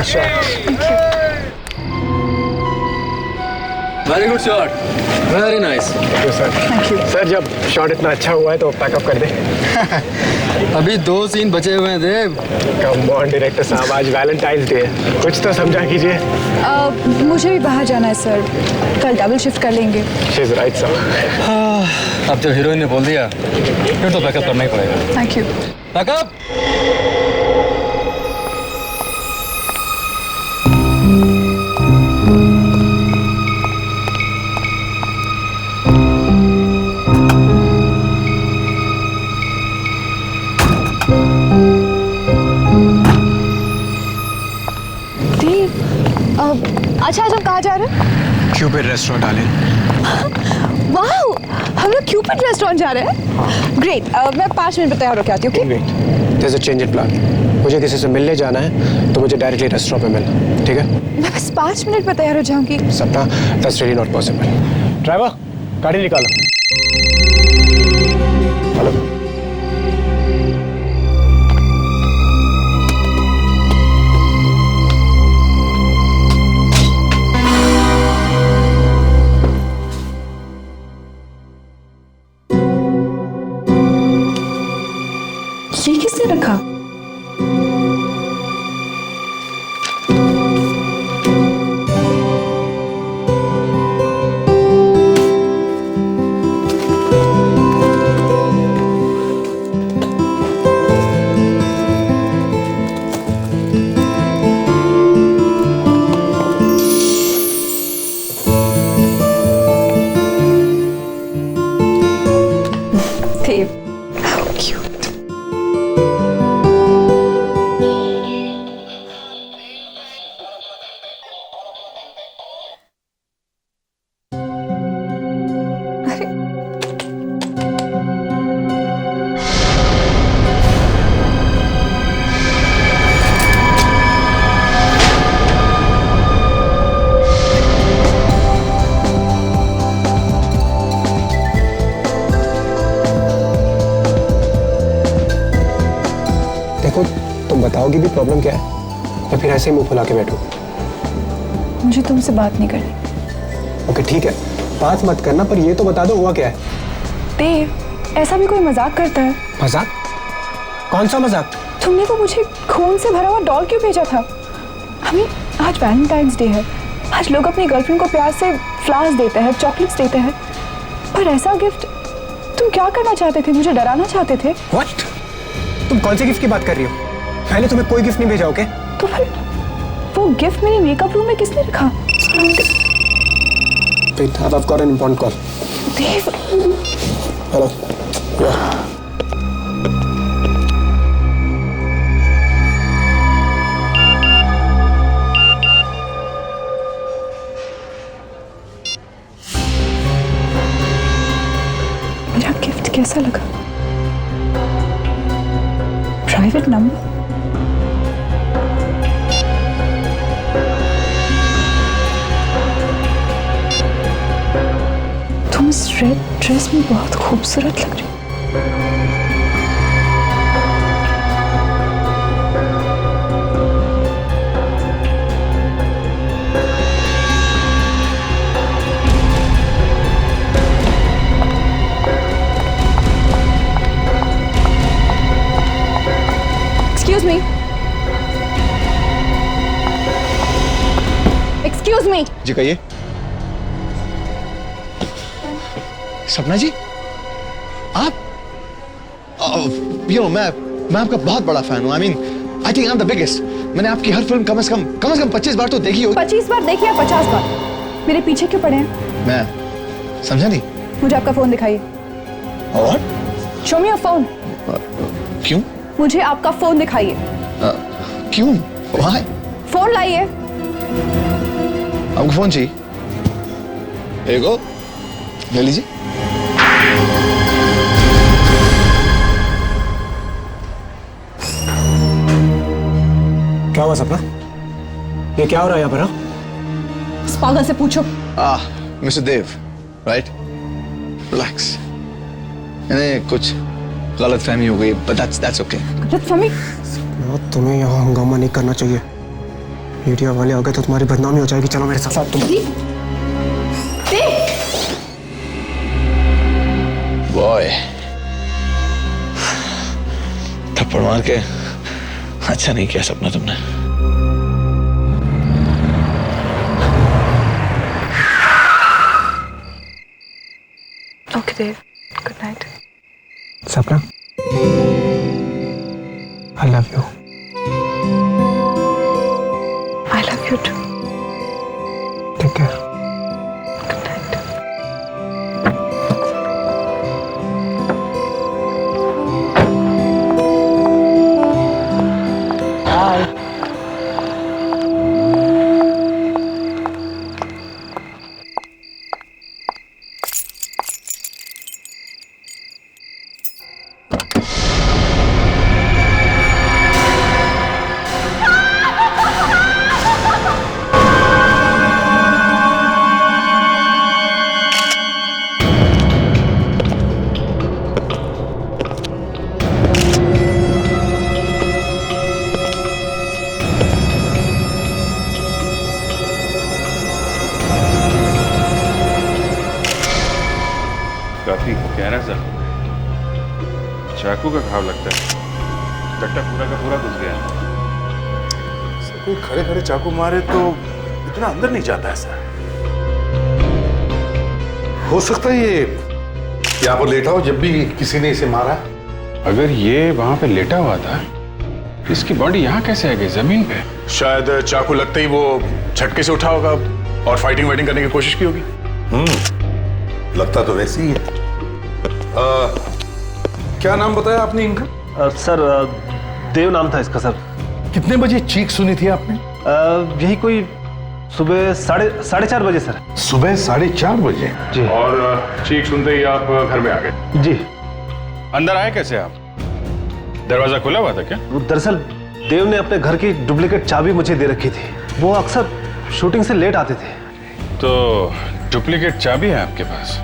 Nice shot. Very good shot, very nice. Thank you, sir. Thank you. Sir जब shot इतना अच्छा हुआ है तो पैकअप कर दे। अभी 2 सीन बचे हुए हैं देव। कम ऑन डायरेक्टर साहब, आज वैलेंटाइंस डे है, कुछ तो समझा कीजिए। मुझे भी बाहर जाना है सर, कल डबल शिफ्ट कर लेंगे। She is right sir. अब जब हीरोइन ने बोल दिया फिर तो बैकअप करना ही पड़ेगा। Thank you. बैकअप। अच्छा आज हम कहाँ जा रहे हैं? क्यूपिड रेस्टोरेंट डालें। वाओ, हम लोग क्यूपिड रेस्टोरेंट जा रहे हैं। ग्रेट, मैं 5 मिनट में तैयार होकर आती हूँ। Okay? There is a change in plan. मुझे किसी से मिलने जाना है तो मुझे डायरेक्टली रेस्टोरेंट पे मिलना, ठीक है? मैं बस 5 मिनट में तैयार हो जाऊंगी। सपना, that's really not possible. Driver, गाड़ी निकालो। हेलो। ये किसने रखा? Dave, how cute. देखो, तुम बताओगी भी प्रॉब्लम क्या है या फिर ऐसे ही मुंह फुला के बैठो? मुझे तुमसे बात नहीं करनी। ओके ठीक है, बात मत करना, पर ये तो बता दो हुआ क्या है? देव, ऐसा भी कोई मजाक करता है? मजाक? कौन सा मजाक? तुमने वो मुझे खून से भरा हुआ डॉल क्यों भेजा था? हमें आज वैलेंटाइंस डे है, आज लोग अपनी गर्लफ्रेंड को प्यार से फ्लावर्स देते हैं, चॉकलेट्स देते हैं, पर ऐसा गिफ्ट तुम क्या करना चाहते थे? मुझे डराना चाहते थे? व्हाट? तुम कौन से गिफ्ट की बात कर रही हो? मैंने तुम्हें कोई गिफ्ट नहीं भेजा, ओके? तो फिर वो गिफ्ट मेरे मेकअप रूम में किसने रखा? Wait, I've got an important call. Dev, Hello. Yeah. मेरा गिफ्ट कैसा लगा? Private number? तुम इस रेड ड्रेस में बहुत खूबसूरत लग रही हो। Excuse me. Excuse me. जी कहिए। सपना जी, आप मैं आपका बहुत बड़ा फैन हूँ। I think I am the biggest. मैंने आपकी हर फिल्म कम से कम 25 बार तो देखी होगी। 25 बार देखी या 50 बार? मेरे पीछे क्यों पड़े हैं? मैं समझा नहीं। मुझे आपका फोन दिखाइए। और शो मी योर फोन। क्यों? मुझे आपका फोन दिखाइए। क्यों? Why? फोन लाइए। आपको फोन चाहिए? एगो ले लीजिए। क्या हुआ सपना? ये क्या हो रहा है यहाँ पर? हाँ? इस पागल से पूछो। मिस्टर देव, राइट? रिलैक्स। नहीं, कुछ गलतफहमी हो गई, but that's okay. गलतफहमी? तुम्हें यहाँ हंगामा नहीं करना चाहिए। मीडिया वाले आ गए तो तुम्हारी बदनामी हो जाएगी। चलो मेरे साथ तुम। बॉय, थप्पड़ मार के अच्छा नहीं किया सपना तुमने। Okay Dev, good night. Sapna, I love you. I love you too. Take care. Good night. काफी गहरा जख्म है, चाकू का घाव लगता है, कट्टा पूरा का पूरा घुस गया। कोई खड़े खड़े चाकू मारे तो इतना अंदर नहीं जाता ऐसा। हो सकता है ये यहाँ पर लेटा हो जब भी किसी ने इसे मारा। अगर ये वहां पे लेटा हुआ था, इसकी बॉडी यहाँ कैसे आ गई जमीन पे? शायद चाकू लगते ही वो झटके से उठा होगा और फाइटिंग वाइटिंग करने की कोशिश की होगी। लगता तो वैसे ही है। क्या नाम बताया आपने इनका? सर देव नाम था इसका सर। कितने बजे चीख सुनी थी आपने? यही कोई सुबह साढ़े 4 बजे सर। सुबह 4:30 बजे। जी। और चीख सुनते ही आप घर में आ गए? जी। अंदर आए कैसे आप? दरवाजा खुला हुआ था क्या? दरअसल देव ने अपने घर की डुप्लीकेट चाबी मुझे दे रखी थी। वो अक्सर शूटिंग से लेट आते थे। तो डुप्लीकेट चाबी है आपके पास?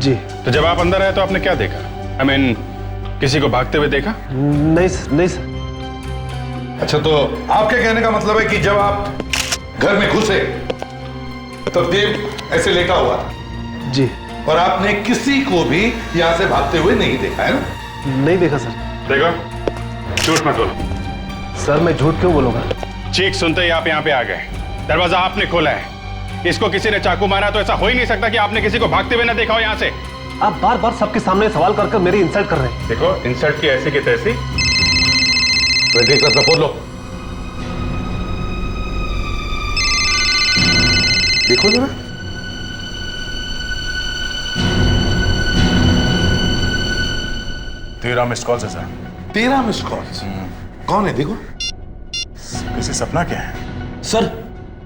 जी। तो जब आप अंदर आए तो आपने क्या देखा? I mean, किसी को भागते हुए देखा? नहीं सर। अच्छा, तो आपके कहने का मतलब है कि जब आप घर में घुसे तो देव ऐसे लेटा हुआ था? जी। और आपने किसी को भी यहाँ से भागते हुए नहीं देखा है ना? नहीं देखा सर। देखो, झूठ मत बोलो। सर मैं झूठ क्यों बोलूंगा? चीख सुनते ही आप यहाँ पे आ गए, दरवाजा आपने खोला है, इसको किसी ने चाकू मारा, तो ऐसा हो ही नहीं सकता कि आपने किसी को भागते हुए ना देखा हो यहाँ से। आप बार बार सबके सामने सवाल कर मेरी इंसल्ट कर रहे हैं। देखो, इंसल्ट की ऐसी की तैसी। बोलो, देखो जरा। तेरह मिस्ड कॉल है सर। 13 missed call? कौन है देखो। किसी सपना क्या है? सर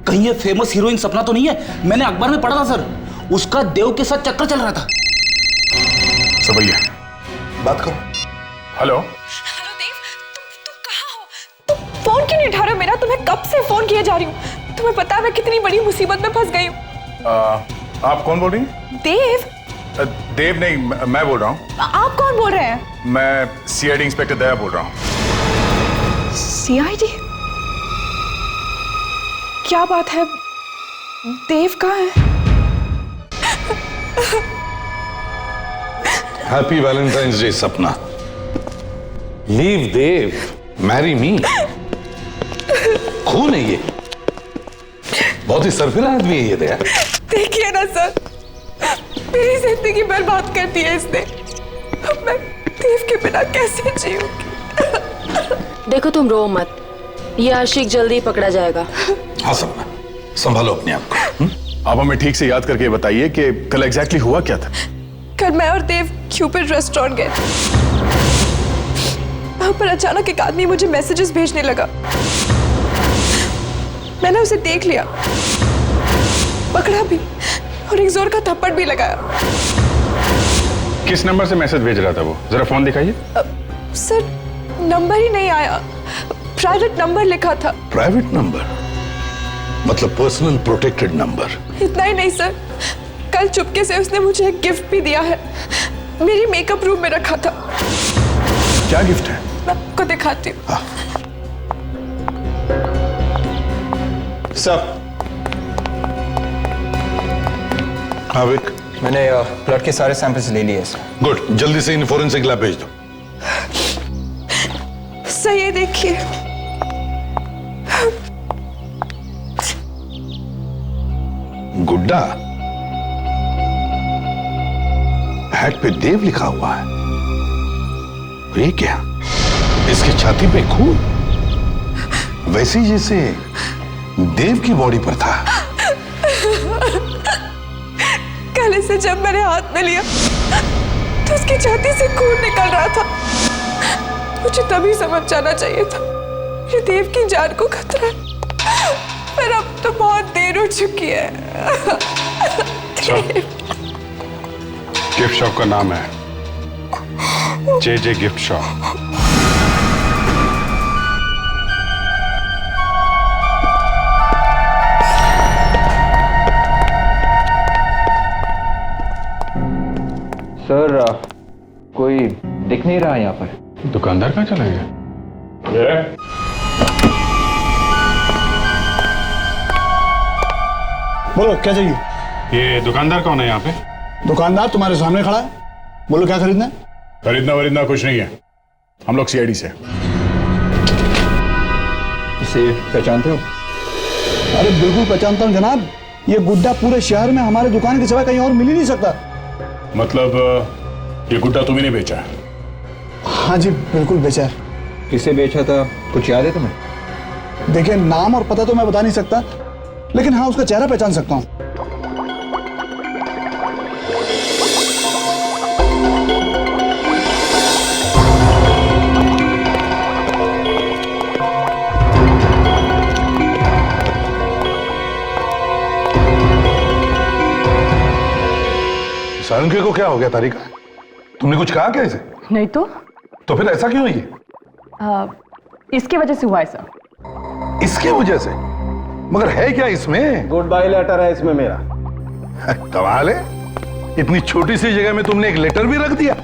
कहीं ये फेमस हीरोइन सपना तो नहीं है? मैंने अखबार में पढ़ा था सर, उसका देव के साथ चक्कर चल रहा था। सब भैया बात करो। हेलो। हेलो देव, तुम कहाँ हो? तुम फोन क्यों नहीं उठा रहे हो मेरा? तुम्हें कब से फोन किए जा रही हूँ। तुम्हें पता है मैं कितनी बड़ी मुसीबत में फंस गई हूँ। आप कौन बोल रही हैं? देव। देव नहीं, मैं बोल रहा हूँ। आप कौन बोल रहे हैं? मैं सीआईडी इंस्पेक्टर दया बोल रहा हूँ। सीआईडी? क्या बात है? देव कहाँ है? हैप्पी वैलेंटाइंस डे सपना। लीव देव, मैरी मी। खून है ये, बहुत ही सरफिरा आदमी है ये दया। देखिए ना सर, मेरी जिंदगी बर्बाद कर दी है इसने। अब मैं देव के बिना कैसे जीऊंगी? देखो तुम रो मत, ये आशिक जल्दी पकड़ा जाएगा। हाँ सपना, संभालो अपने आप को। आप हमें ठीक से याद करके बताइए कि कल एग्जैक्टली हुआ क्या था? कल मैं और देव क्यूपिड रेस्टोरेंट गए। वहां पर अचानक एक आदमी मुझे मैसेजेस भेजने लगा। मैंने उसे देख लिया, पकड़ा भी और एक जोर का थप्पड़ भी लगाया। किस नंबर से मैसेज भेज रहा था वो? जरा फोन दिखाइए। सर नंबर ही नहीं आया, प्राइवेट नंबर लिखा था। प्राइवेट नंबर मतलब पर्सनल प्रोटेक्टेड नंबर? इतना ही नहीं सर, कल चुपके से उसने मुझे एक गिफ्ट भी दिया है, मेरी मेकअप रूम में रखा था। क्या गिफ्ट है? मैं आपको दिखाती हूँ। सर हाँ विक, मैंने ब्लड के सारे सैंपल्स ले लिए सर। गुड, जल्दी से इन फोरेंसिक लैब भेज दो। सर ये देखिए, गुड्डा, हैट पे देव लिखा हुआ है। ये क्या? इसकी छाती पे खून, वैसे ही जैसे देव की बॉडी पर था। कल से जब मैंने हाथ में लिया तो उसकी छाती से खून निकल रहा था। मुझे तभी समझ जाना चाहिए था ये देव की जान को खतरा है, पर अब तो बहुत देर हो चुकी है। गिफ्ट शॉप का नाम है जे गिफ्ट शॉप। सर कोई दिख नहीं रहा यहाँ पर। दुकानदार कहाँ चला गया? बोलो क्या चाहिए? ये दुकानदार कौन है यहाँ पे? दुकानदार तुम्हारे सामने खड़ा है, बोलो क्या खरीदना है? खरीदना वरीदना कुछ नहीं है, हम लोग सीआईडी से। इसे पहचानते हो? अरे बिल्कुल पहचानता हूँ जनाब, ये गुड्डा पूरे शहर में हमारे दुकान के सिवाय कहीं और मिल ही नहीं सकता। मतलब ये गुड्डा तुम्हें नहीं बेचा है? हाँ जी बिल्कुल बेचा है। किसे बेचा था कुछ याद है तुम्हें? देखिए नाम और पता तो मैं बता नहीं सकता, लेकिन हाँ उसका चेहरा पहचान सकता हूँ। सारंगे को क्या हो गया तारिका? तुमने कुछ कहा क्या इसे? नहीं तो फिर ऐसा क्यों है? इसकी वजह से हुआ ऐसा। इसके वजह से? मगर है क्या इसमें? गुड बाय लेटर है इसमें मेरा। कमाल है, इतनी छोटी सी जगह में तुमने एक लेटर भी रख दिया।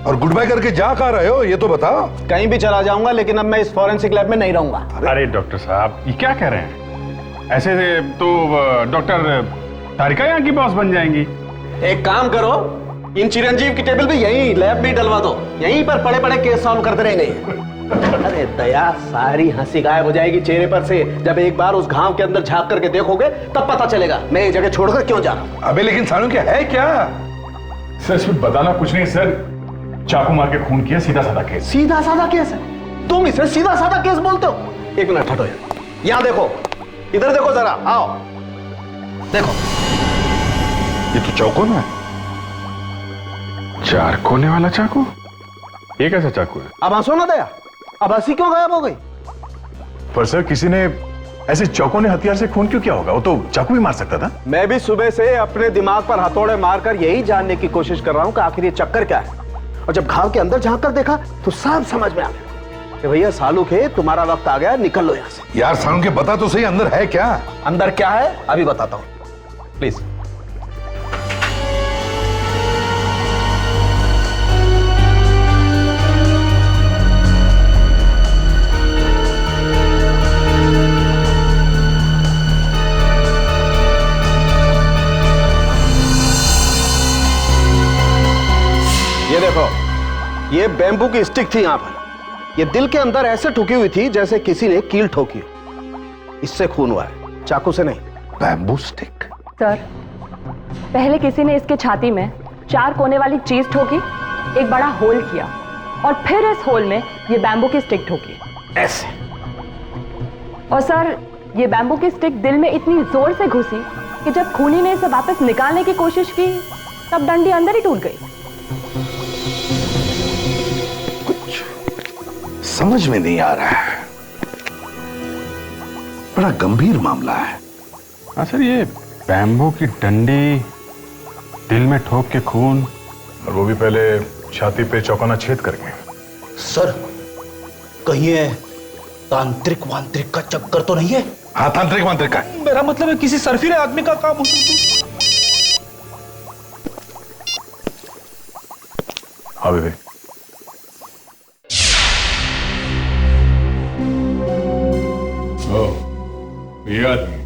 और गुड बाय करके जा कहाँ रहे हो ये तो बताओ। कहीं भी चला जाऊंगा, लेकिन अब मैं इस फॉरेंसिक लैब में नहीं रहूंगा। अरे डॉक्टर साहब ये क्या कह रहे हैं? ऐसे तो डॉक्टर तारिका यहाँ की बॉस बन जाएंगी। एक काम करो, इन चिरंजीव की टेबल भी यहीं लैब में डलवा दो, यहीं पर पड़े पड़े केस सॉल्व करते रहेंगे। अरे दया, सारी हंसी गायब हो जाएगी चेहरे पर से जब एक बार उस घाव के अंदर झांक करके देखोगे, तब पता चलेगा मैं ये जगह छोड़कर क्यों जा रहा हूं। अबे लेकिन सानू क्या है क्या? सर इसमें बताना कुछ नहीं सर, चाकू मार के खून किया, सीधा साधा केस। सीधा साधा केस है? तुम इसे सीधा साधा केस बोलते हो? एक मिनट हटो यार, यहां देखो, इधर देखो जरा, आओ देखो। ये तो चाकू ना है। 4 कोने वाला चाकू? ये कैसा चाकू है? अब हंसो ना दया, अब हंसी क्यों गायब हो गई? पर सर किसी ने ऐसे चौकोने हथियार से खून क्यों किया होगा? वो तो चाकू भी मार सकता था। मैं भी सुबह से अपने दिमाग पर हथौड़े मारकर यही जानने की कोशिश कर रहा हूं कि आखिर ये चक्कर क्या है। और जब घाव के अंदर झांक कर देखा तो सब समझ में आ गया कि भैया सालू के तुम्हारा वक्त आ गया, निकल लो यहां से। यार सानू के बता तो सही, अंदर है क्या? अंदर क्या है अभी बताता हूं, प्लीज। ये देखो, ये बैम्बू की स्टिक थी यहां पर। ये दिल के अंदर ऐसे ठुकी हुई थी जैसे किसी ने कील ठोकी हो। इससे खून हुआ है, चाकू से नहीं। Bamboo stick? सर, पहले किसी ने इसके छाती में 4 कोने वाली चीज ठोकी, एक बड़ा होल किया, और फिर इस होल में ये बैम्बू की स्टिक ठोकी ऐसे। और सर, ये बैम्बू की स्टिक दिल में इतनी जोर से घुसी कि जब खूनी ने इसे वापस निकालने की कोशिश की तब डंडी अंदर ही टूट गई। समझ में नहीं आ रहा है, बड़ा गंभीर मामला है। हाँ सर, ये बैम्बू की डंडी दिल में ठोक के खून, और वो भी पहले छाती पे चौकोना छेद करके। सर कहीं ये तांत्रिक वांत्रिक का चक्कर तो नहीं है? हाँ तांत्रिक वांत्रिक का। मेरा मतलब है किसी सर्फिले आदमी का काम हो सकता। हाँ विवेक, ये आदमी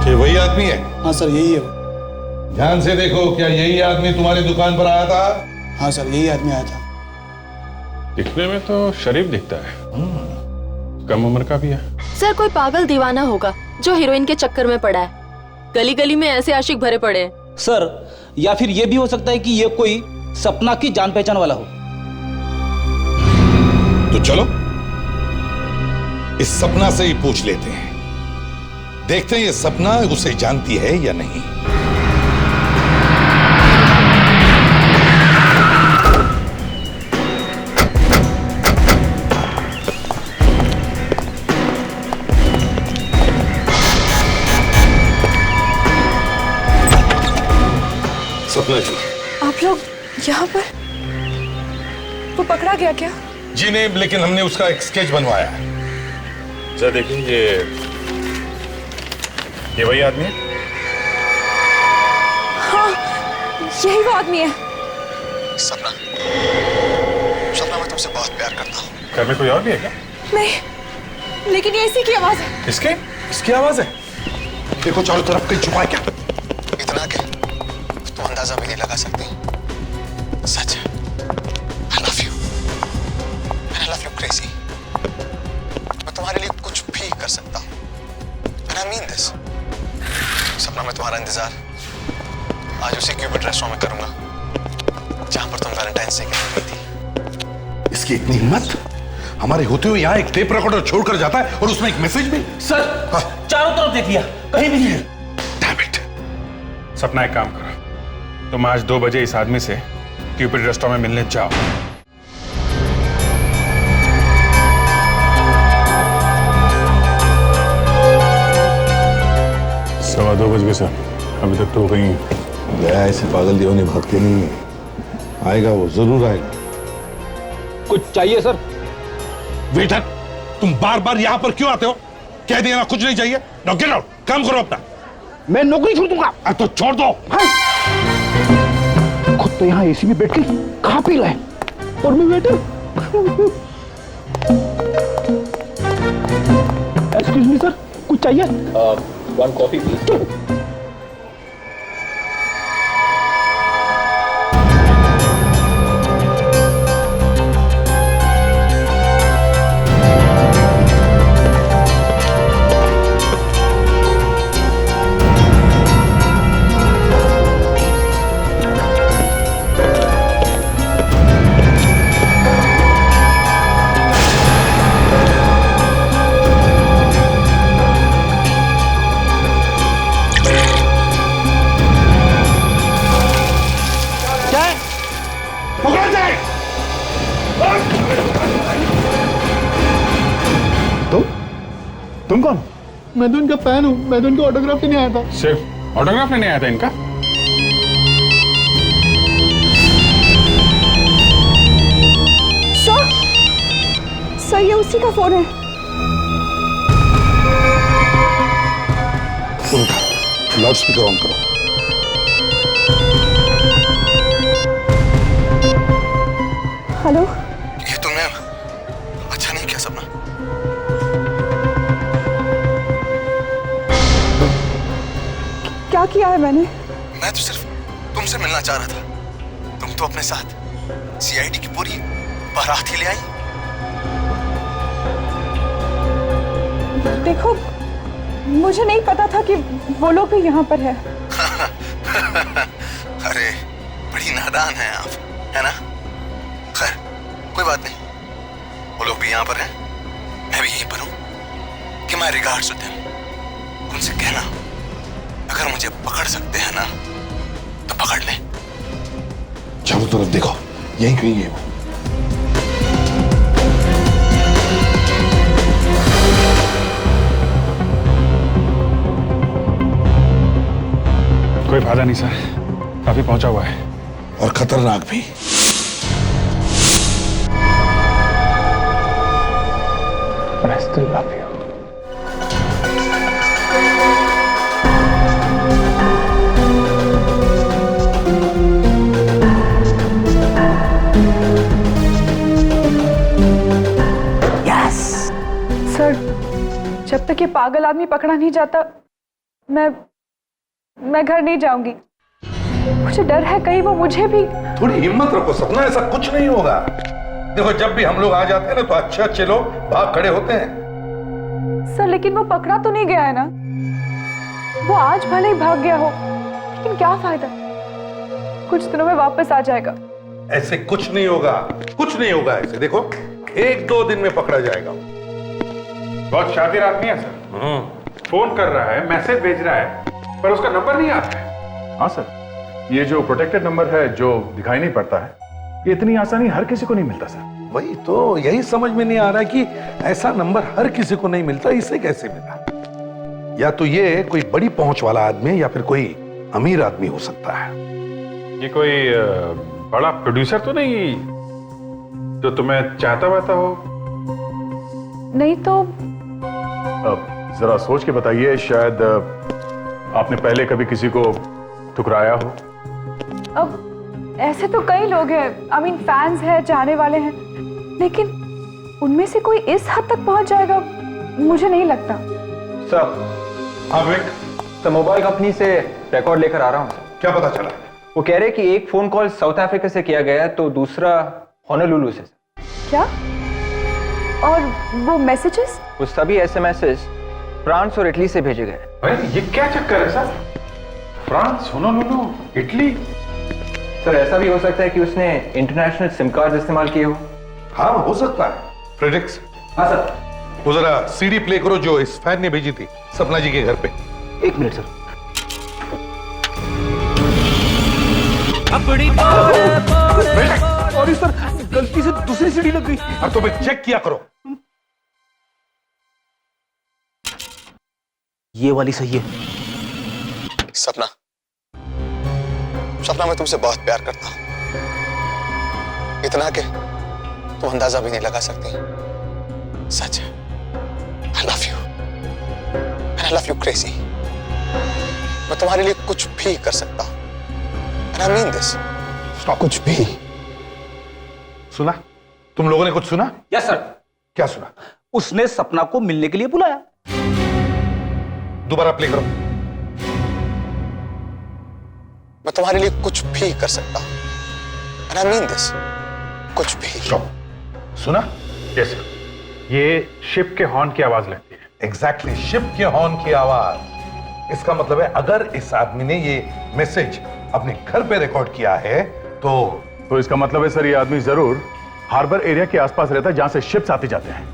कि वही आदमी है? हाँ सर यही है वो। ध्यान से देखो, क्या यही आदमी तुम्हारी दुकान पर आया था? हाँ सर यही आदमी आया था। दिखने में तो शरीफ दिखता है, कम उम्र का भी है। सर कोई पागल दीवाना होगा जो हीरोइन के चक्कर में पड़ा है। गली गली में ऐसे आशिक भरे पड़े हैं। सर या फिर ये भी हो सकता है कि ये कोई सपना की जान पहचान वाला हो। तो चलो इस सपना से ही पूछ लेते हैं, देखते हैं ये सपना उसे जानती है या नहीं। सपना जी, आप लोग यहाँ पर? वो पकड़ा गया क्या? जी नहीं, लेकिन हमने उसका एक स्केच बनवाया है। जरा देखिए, ये वही आदमी है? हाँ यही वो आदमी है। सपना, सपना मैं तुमसे बहुत प्यार करता हूँ। घर में कोई और भी है क्या? नहीं, लेकिन ये इसी की आवाज है। इसकी आवाज है? देखो चारों तरफ कहीं छुपा है क्या? इतना के तुम अंदाजा भी नहीं लगा सकती। सच है। I love you. And I love you crazy. मैं तुम्हारे लिए कुछ भी कर सकता हूँ। And I mean this. सपना मैं तुम्हारा इंतजार आज उसी क्यूपिड रेस्टोरेंट में करूंगा जहां पर तुम वैलेंटाइन डे के दिन गई थी। इसकी इतनी हिम्मत, हमारे होते हुए यहाँ एक टेप रिकॉर्डर छोड़कर जाता है और उसमें एक मैसेज भी। सर चारों तरफ देख लिया, कहीं भी नहीं है। Damn it. सपना एक काम करो, तुम आज 2 बजे इस आदमी से क्यूपिड रेस्टोरेंट में मिलने जाओ। सवा 2 बज गए सर, अभी तक तो कहीं गया। ऐसे पागल दीवाने भागते नहीं है। आएगा, वो जरूर आएगा। कुछ चाहिए सर? वेटर, तुम बार बार यहाँ पर क्यों आते हो? कह दिया ना कुछ नहीं चाहिए। नाउ गेट आउट, काम करो अपना। मैं नौकरी छोड़ दूंगा। तो छोड़ दो। खुद तो यहाँ एसी में बैठ के खा पी रहे हैं और मैं वेटर। एक्सक्यूज मी सर, कुछ चाहिए? 1 कॉफी प्लीज। तुम कौन? मैं तो इनका फैन हूँ, मैं तो इनका ऑटोग्राफ लेने आया था। सिर्फ ऑटोग्राफ लेने आया था इनका? सर ये उसी का फोन है। लाउड स्पीकर ऑन करो। हेलो, ये तुमने अच्छा नहीं किया सपना। क्या किया है मैंने? मैं तो सिर्फ तुमसे मिलना चाह रहा था। तुम तो अपने साथ सीआईडी की पूरी बारात ही ले आई। देखो, मुझे नहीं पता था कि वो लोग भी यहाँ पर है। अरे बड़ी नादान हैं आप, है ना? खैर कोई बात नहीं, वो लोग भी यहाँ पर हैं, मैं भी यहीं पर हूँ। कि माय रिगार्ड्स टू देम। उनसे कहना अगर मुझे पकड़ सकते हैं ना तो पकड़ ले। चारों तरफ देखो, यहीं कहीं है वो। कोई फायदा नहीं सर, काफी पहुंचा हुआ है और खतरनाक भी। But I still love you. जब तक ये पागल आदमी पकड़ा नहीं जाता मैं घर नहीं जाऊंगी। मुझे डर है कहीं वो मुझे भी। थोड़ी हिम्मत रखो सपना, ऐसा कुछ नहीं होगा। देखो जब भी हम लोग आ जाते हैं ना तो अच्छे अच्छे लोग भाग खड़े होते हैं। सर लेकिन वो पकड़ा तो नहीं गया है ना? वो आज भले ही भाग गया हो, लेकिन क्या फायदा, कुछ दिनों में वापस आ जाएगा। ऐसे कुछ नहीं होगा, कुछ नहीं होगा ऐसे। देखो 1-2 दिन में पकड़ा जाएगा। बहुत शातिर आदमी है सर। फोन कर रहा है, मैसेज भेज रहा है, पर उसका नंबर नहीं आता है। हाँ सर, ये जो प्रोटेक्टेड नंबर है जो दिखाई नहीं पड़ता है, ये इतनी आसानी हर किसी को नहीं मिलता सर। वही तो, यही समझ में नहीं आ रहा कि ऐसा नंबर हर किसी को नहीं मिलता, इसे कैसे मिला? या तो ये कोई बड़ी पहुंच वाला आदमी है या फिर कोई अमीर आदमी हो सकता है। ये कोई बड़ा प्रोड्यूसर तो नहीं जो तुम्हें चाहता वाता हो? नहीं तो जरा सोच के बताइए, शायद आपने पहले कभी किसी को ठुकराया हो। अब ऐसे तो कई लोग हैं, आई मीन फैंस हैं, चाहने वाले हैं, लेकिन उनमें से कोई इस हद तक पहुंच जाएगा मुझे नहीं लगता। सर, हाँ विवेक, सर मोबाइल कंपनी से रिकॉर्ड लेकर आ रहा हूँ। क्या पता चला? वो कह रहे कि एक फोन कॉल साउथ अफ्रीका से किया गया है तो दूसरा होनोलुलु से। क्या? और वो मैसेजेस? वो सभी एसएमएसेस फ्रांस और इटली से भेजे गए। अरे ये क्या चक्कर है sir? France, Honolulu, Italy. Sir ऐसा भी हो सकता है कि उसने इंटरनेशनल सिम कार्ड इस्तेमाल किए हो। हाँ हो सकता है। फ्रेडरिक्स, हाँ सर। वो जरा सीडी प्ले करो जो इस फैन ने भेजी थी सपना जी के घर पे। 1 मिनट सर। सॉरी सर, गलती से दूसरी सीढ़ी लग गई। अब तो मैं चेक किया करो। ये वाली सही है। सपना, सपना मैं तुमसे बहुत प्यार करता हूं, इतना कि तुम अंदाजा भी नहीं लगा सकती। सच है, I love you and I love you crazy। मैं तुम्हारे लिए कुछ भी कर सकता हूं and I mean this। कुछ भी। सुना? तुम लोगों ने कुछ सुना? Yes sir. क्या सुना? उसने सपना को मिलने के लिए बुलाया। दोबारा प्ले करो। मैं तुम्हारे लिए कुछ भी कर सकता हूं and I mean this। कुछ भी। सुना? Yes sir. ये शिप के हॉर्न की आवाज लगती है। एग्जैक्टली, शिप के हॉर्न की आवाज। इसका मतलब है अगर इस आदमी ने ये मैसेज अपने घर पे रिकॉर्ड किया है तो इसका मतलब है सर ये आदमी जरूर हार्बर एरिया के आसपास रहता है जहां से शिप्स आते जाते हैं।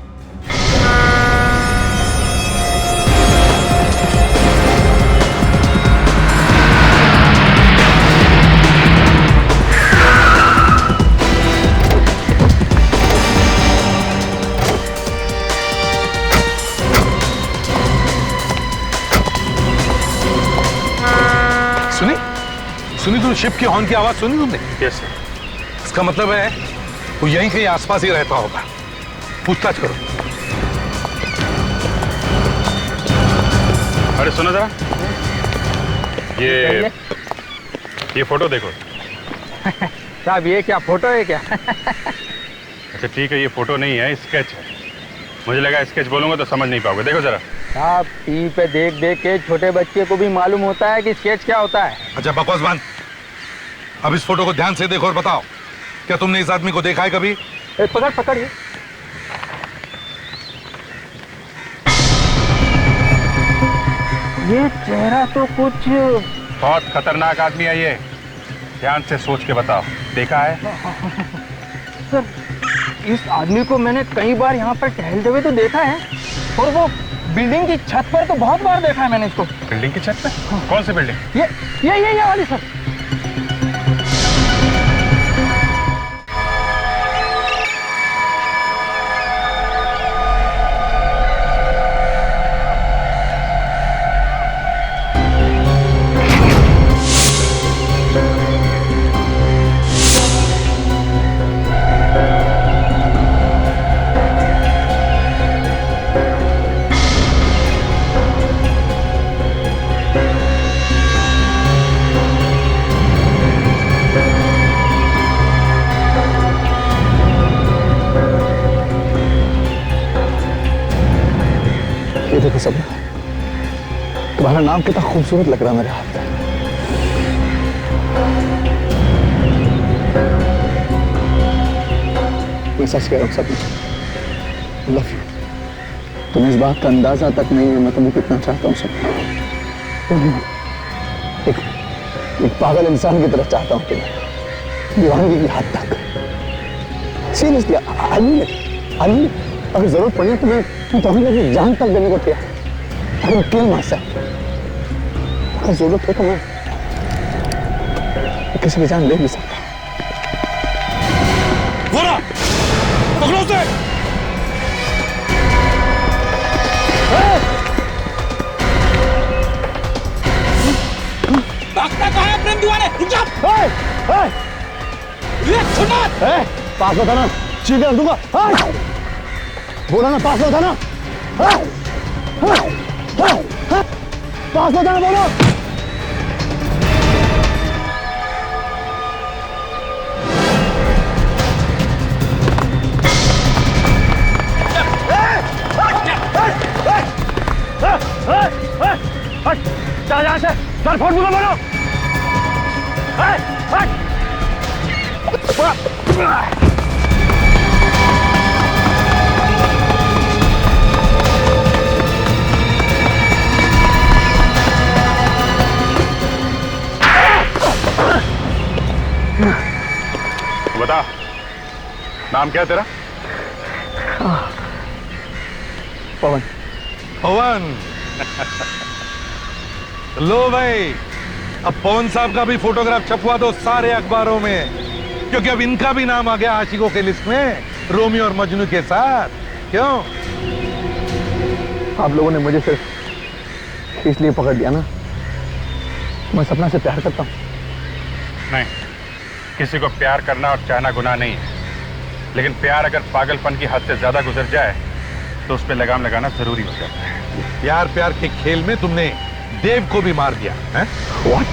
सुनी तुम शिप के हॉर्न की आवाज सुनी तुमने? Yes sir. इसका मतलब है वो यहीं कहीं आसपास ही रहता होगा। पूछताछ करो। अरे सुनो जरा, ये फोटो देखो। साहब ये क्या फोटो है क्या? अच्छा ठीक है, ये फोटो नहीं है, स्केच है। मुझे लगा स्केच बोलूंगा तो समझ नहीं पाओगे। देखो जरा। साहब टीवी पे देख देख के छोटे बच्चे को भी मालूम होता है कि स्केच क्या होता है। अच्छा बकवास बंद। अब इस फोटो को ध्यान से देखो और बताओ, क्या तुमने इस आदमी को देखा है कभी? पकड़ पकड़ ये चेहरा तो कुछ बहुत खतरनाक आदमी है ये। ध्यान से सोच के बताओ, देखा है? सर इस आदमी को मैंने कई बार यहाँ पर टहलते हुए तो देखा है, और वो बिल्डिंग की छत पर तो बहुत बार देखा है मैंने इसको। बिल्डिंग की छत पे? कौन सी बिल्डिंग? ये वाली सर। सपना, तुम्हारा नाम कितना खूबसूरत लग रहा है मेरे हाथ में। मैं सच कह रहा हूँ सपना, लव यू। तुम्हें इस बात का अंदाजा तक नहीं है मैं तुम्हें कितना चाहता हूँ सपना। एक पागल इंसान की तरह चाहता हूँ तुम्हें, दीवानगी की हद तक। सीरियसली, आई मीन, अगर जरूरत पड़ी तो मैं तुम्हें अपनी जान तक देने को तैयार, अगर किल मार सकता, अगर जरूरत हो तो मैं किसी की जान ले भी सकता। बोला, पकड़ो उसे। भागता कहाँ है प्रेम दीवाने? रुक जा। पास होता ना, चीख कर दूंगा। बोला ना पास होता ना, पास होता ना, बोलो। यहाँ से सर फोन बोलो बोलो। बता, नाम क्या है तेरा? पवन। पवन। लो भाई, अब पवन साहब का भी फोटोग्राफ छपवा दो सारे अखबारों में, क्योंकि अब इनका भी नाम आ गया आशिकों के लिस्ट में, रोमियो और मजनू के साथ। क्यों? आप लोगों ने मुझे सिर्फ इसलिए पकड़ लिया ना, मैं सपना से प्यार करता हूँ। नहीं, किसी को प्यार करना और चाहना गुनाह नहीं है, लेकिन प्यार अगर पागलपन की हद से ज्यादा गुजर जाए तो उस पर लगाम लगाना जरूरी हो जाता है। प्यार प्यार के खेल में तुमने देव को भी मार दिया है? What?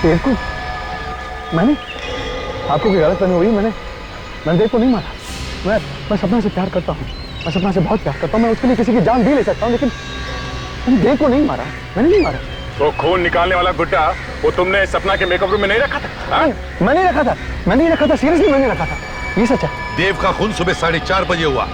देव को? मैंने? आपको कोई गलतफहमी हुई? मैंने देव को नहीं मारा। मैं सपना से प्यार करता हूँ, मैं सपना से बहुत प्यार करता हूँ, मैं उसके लिए किसी की जान भी ले सकता हूँ, लेकिन मैंने देव को नहीं मारा। मैंने नहीं मारा। वो खून निकालने वाला गुड्डा, वो तुमने सपना के मेकअप रूम में नहीं रखा था? मैं नहीं रखा था, सीरियसली मैंने रखा था, ये सच है। देव का खून सुबह 4:30 बजे हुआ,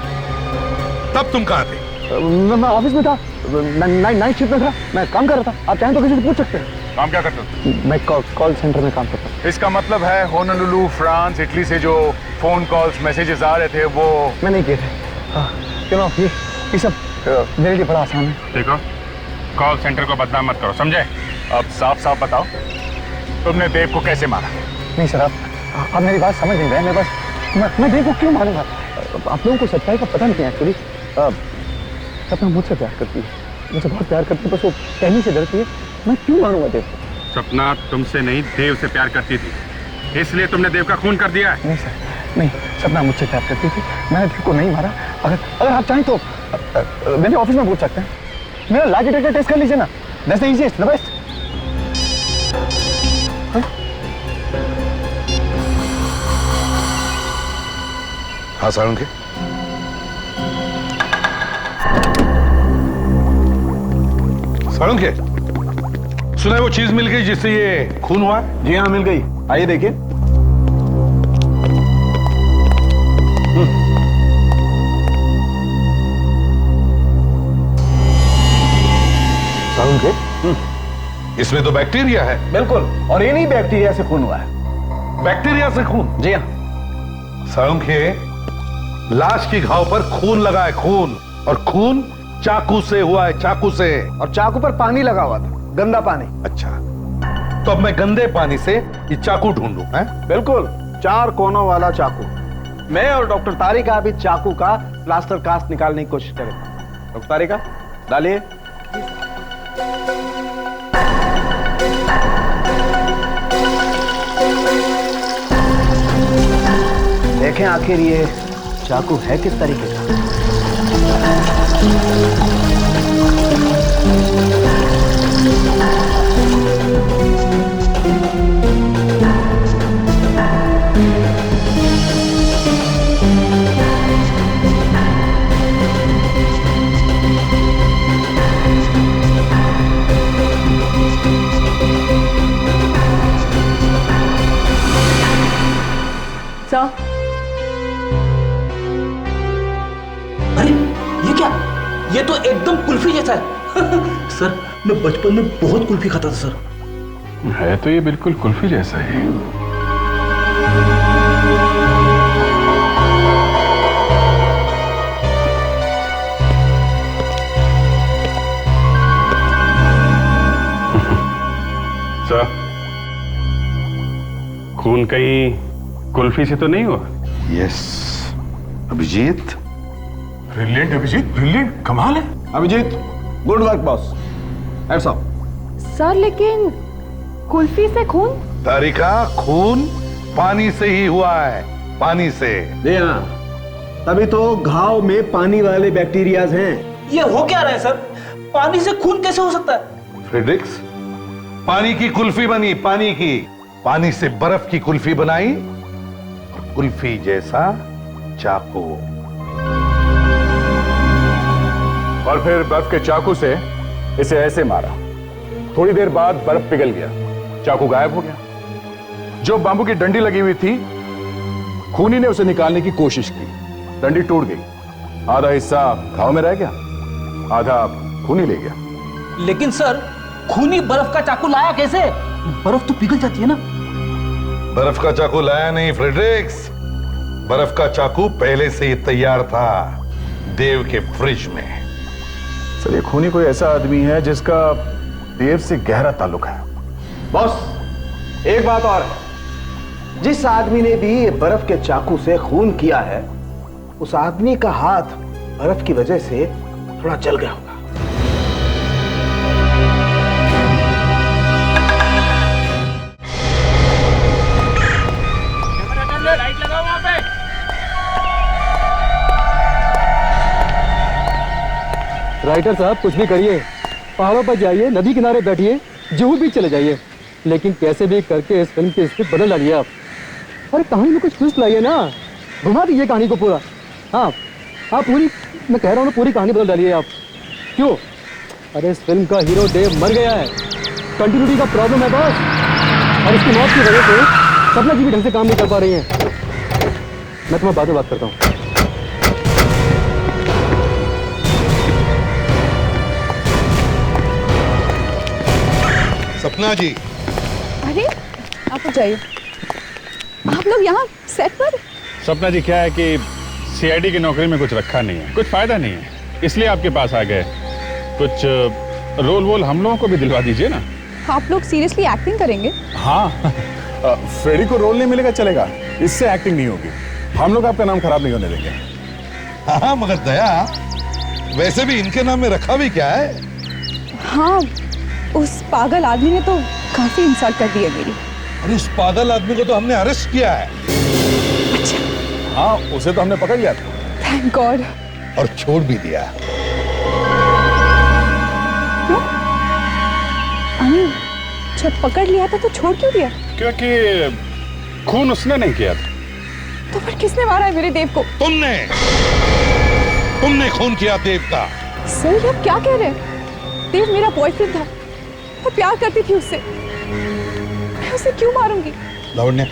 तब तुम कहाँ थे? मैं ऑफिस में था, नाइट शिफ्ट में था, मैं काम कर रहा था। आप चाहें तो किसी से पूछ सकते हैं। काम क्या करते हो? मैं कॉल सेंटर में काम करता हूँ। इसका मतलब है होनोलुलु, फ्रांस, इटली से जो फोन कॉल्स, मैसेजेस आ रहे थे वो मैं नहीं किए थे। क्यों? ये सब मेरे लिए बड़ा आसान है। देखो, कॉल सेंटर को बदनाम मत करो, समझे? अब साफ साफ बताओ, तुमने देव को कैसे मारा? नहीं सर, आप मेरी बात समझ नहीं रहे। मेरे पास मैं देव को क्यों मारूंगा? आप लोगों को सच्चाई का पता नहीं है एक्चुअली। सपना मुझसे प्यार करती है, मुझसे बहुत प्यार करती है, बस वो कहने से डरती है। मैं क्यों मारूंगा देव को? सपना तुमसे नहीं, देव से प्यार करती थी, इसलिए तुमने देव का खून कर दिया है। नहीं सर, नहीं, सपना मुझसे प्यार करती थी, मैंने देव को नहीं मारा। अगर आप चाहें तो मेरे ऑफिस में पूछ सकते हैं। मेरा लाई डिटेक्टर टेस्ट कर लीजिए ना, that's the easiest, the best. हाँ सारंग, सुना है वो चीज मिल गई जिससे ये खून हुआ? जी हाँ, मिल गई। आइए देखिए। इसमें तो बैक्टीरिया है। बिल्कुल, और ये नहीं बैक्टीरिया से खून हुआ है। बैक्टीरिया से खून? जी हाँ। सारंग, लाश की घाव पर खून लगा है, खून, और खून चाकू से हुआ है, चाकू से। और चाकू पर पानी लगा हुआ था, गंदा पानी। अच्छा, तो अब मैं गंदे पानी से ये चाकू ढूंढूं? हैं? बिल्कुल, 4 कोनों वाला चाकू। मैं और डॉक्टर तारिका अभी चाकू का प्लास्टर कास्ट निकालने की कोशिश करेंगे। डॉक्टर तारिका, डालिए। देखें आखिर ये चाकू है किस तरीके का। ये तो एकदम कुल्फी जैसा है। सर मैं बचपन में बहुत कुल्फी खाता था सर। है तो ये बिल्कुल कुल्फी जैसा ही। सर, खून कहीं कुल्फी से तो नहीं हुआ? Yes Abhijit. Brilliant Abhijit, brilliant, कमाल है। Abhijit, good work boss. Hats off. Sir लेकिन कुल्फी से खून? तारिका, खून पानी से ही हुआ है, पानी से। जी हाँ, तभी तो घाव में पानी वाले बैक्टीरियाज हैं। ये हो क्या रहा है सर? पानी से खून कैसे हो सकता है? फ्रेडरिक्स, पानी की कुल्फी बनी, पानी की। पानी से बर्फ की कुल्फी बनाई और कुल्फी जैसा चाकू। और फिर बर्फ के चाकू से इसे ऐसे मारा। थोड़ी देर बाद बर्फ पिघल गया, चाकू गायब हो गया। जो बांबू की डंडी लगी हुई थी, खूनी ने उसे निकालने की कोशिश की, डंडी टूट गई। आधा हिस्सा घाव में रह गया, आधा खूनी ले गया। लेकिन सर खूनी बर्फ का चाकू लाया कैसे? बर्फ तो पिघल जाती है ना। बर्फ का चाकू लाया नहीं फ्रेडरिक्स, बर्फ का चाकू पहले से ही तैयार था देव के फ्रिज में। सर, ये खूनी कोई ऐसा आदमी है जिसका देव से गहरा ताल्लुक है। बॉस, एक बात और है, जिस आदमी ने भी बर्फ के चाकू से खून किया है, उस आदमी का हाथ बर्फ की वजह से थोड़ा जल गया होगा। लाइट लगाओ वहां पे। राइटर साहब कुछ भी करिए, पहाड़ों पर जाइए, नदी किनारे बैठिए, जुहू बीच चले जाइए, लेकिन कैसे भी करके इस फिल्म की स्क्रिप्ट बदल डालिए आप। अरे कहानी में कुछ ट्विस्ट लाइए ना, घुमा दीजिए कहानी को पूरा। हाँ आप पूरी, मैं कह रहा हूँ ना, पूरी कहानी बदल डालिए आप। क्यों? अरे इस फिल्म का हीरो देव मर गया है, कंटिन्यूटी का प्रॉब्लम है बस, और इसकी मौत की वजह से सपना जी भी ढंग से काम नहीं कर पा रही हैं। मैं तुम्हें बाद में बात करता हूँ। सपना जी। अरे आप जाइए, आप लोग यहाँ सेट पर? सपना जी, क्या है कि सीआईडी की नौकरी में कुछ रखा नहीं है, कुछ फायदा नहीं है, इसलिए आपके पास आ गए। कुछ रोल वोल हम लोगों को भी दिलवा दीजिए ना। आप लोग सीरियसली एक्टिंग करेंगे? हाँ, फ्रेडी को रोल नहीं मिलेगा चलेगा, इससे एक्टिंग नहीं होगी। हम लोग आपका नाम खराब नहीं होने देंगे। हाँ मगर दया, वैसे भी इनके नाम में रखा भी क्या है? हाँ, उस पागल आदमी ने तो काफी इंसल्ट कर दी है मेरी। अरे उस पागल आदमी को तो हमने अरेस्ट किया है। अच्छा। हाँ, उसे तो हमने पकड़ लिया था। Thank God. और छोड़ भी दिया। क्यों? जब पकड़ लिया था तो छोड़ क्यों दिया? क्योंकि खून उसने नहीं किया था। तो फिर किसने मारा है मेरे देव को? तुमने खून किया देव का। सर आप क्या कह रहे हैं? देव मेरा बॉयफ्रेंड था, मैं प्यार करती थी उससे, मैं उसे क्यों मारूंगी? लावण्य,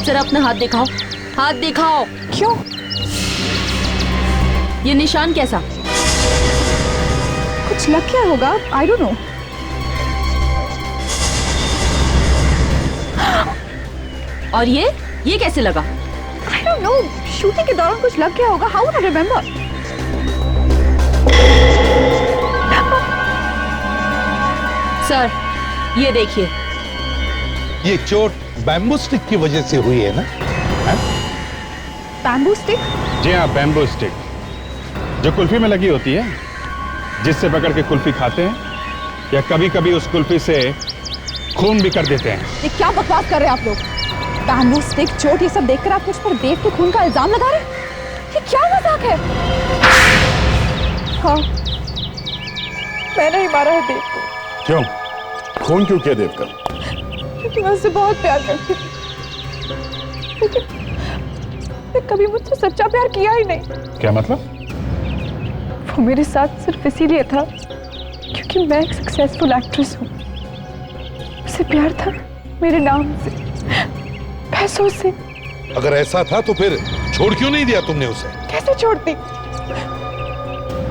जरा अपना हाथ दिखाओ, हाथ दिखाओ। क्यों? ये निशान कैसा? कुछ लग गया होगा, आई डोंट नो। और ये कैसे लगा? आई डोंट नो, शूटिंग के दौरान कुछ लग गया होगा। How would I remember? Sir ये देखिए, ये चोट बैम्बू स्टिक की वजह से हुई है ना? Bamboo stick? जी हाँ, बैम्बू स्टिक, जो कुल्फी में लगी होती है, जिससे पकड़ के कुल्फी खाते हैं, या कभी कभी उस कुल्फी से खून भी कर देते हैं। ये क्या बकवास कर रहे हैं आप लोग? बैम्बू स्टिक, चोट, ये सब देखकर आप मुझ पर देव के खून का इल्जाम लगा रहे हैं? ये क्या मजाक है? हाँ, मैंने ही मारा है देव को। क्यों? खून क्यों किया देव का? क्योंकि मैं उससे बहुत प्यार करती थी, लेकिन कभी मुझसे सच्चा प्यार किया ही नहीं। क्या मतलब? वो मेरे साथ सिर्फ इसीलिए था क्योंकि मैं एक सक्सेसफुल एक्ट्रेस हूँ। उसे प्यार था मेरे नाम से, पैसों से। अगर ऐसा था तो फिर छोड़ क्यों नहीं दिया तुमने उसे? कैसे छोड़ती?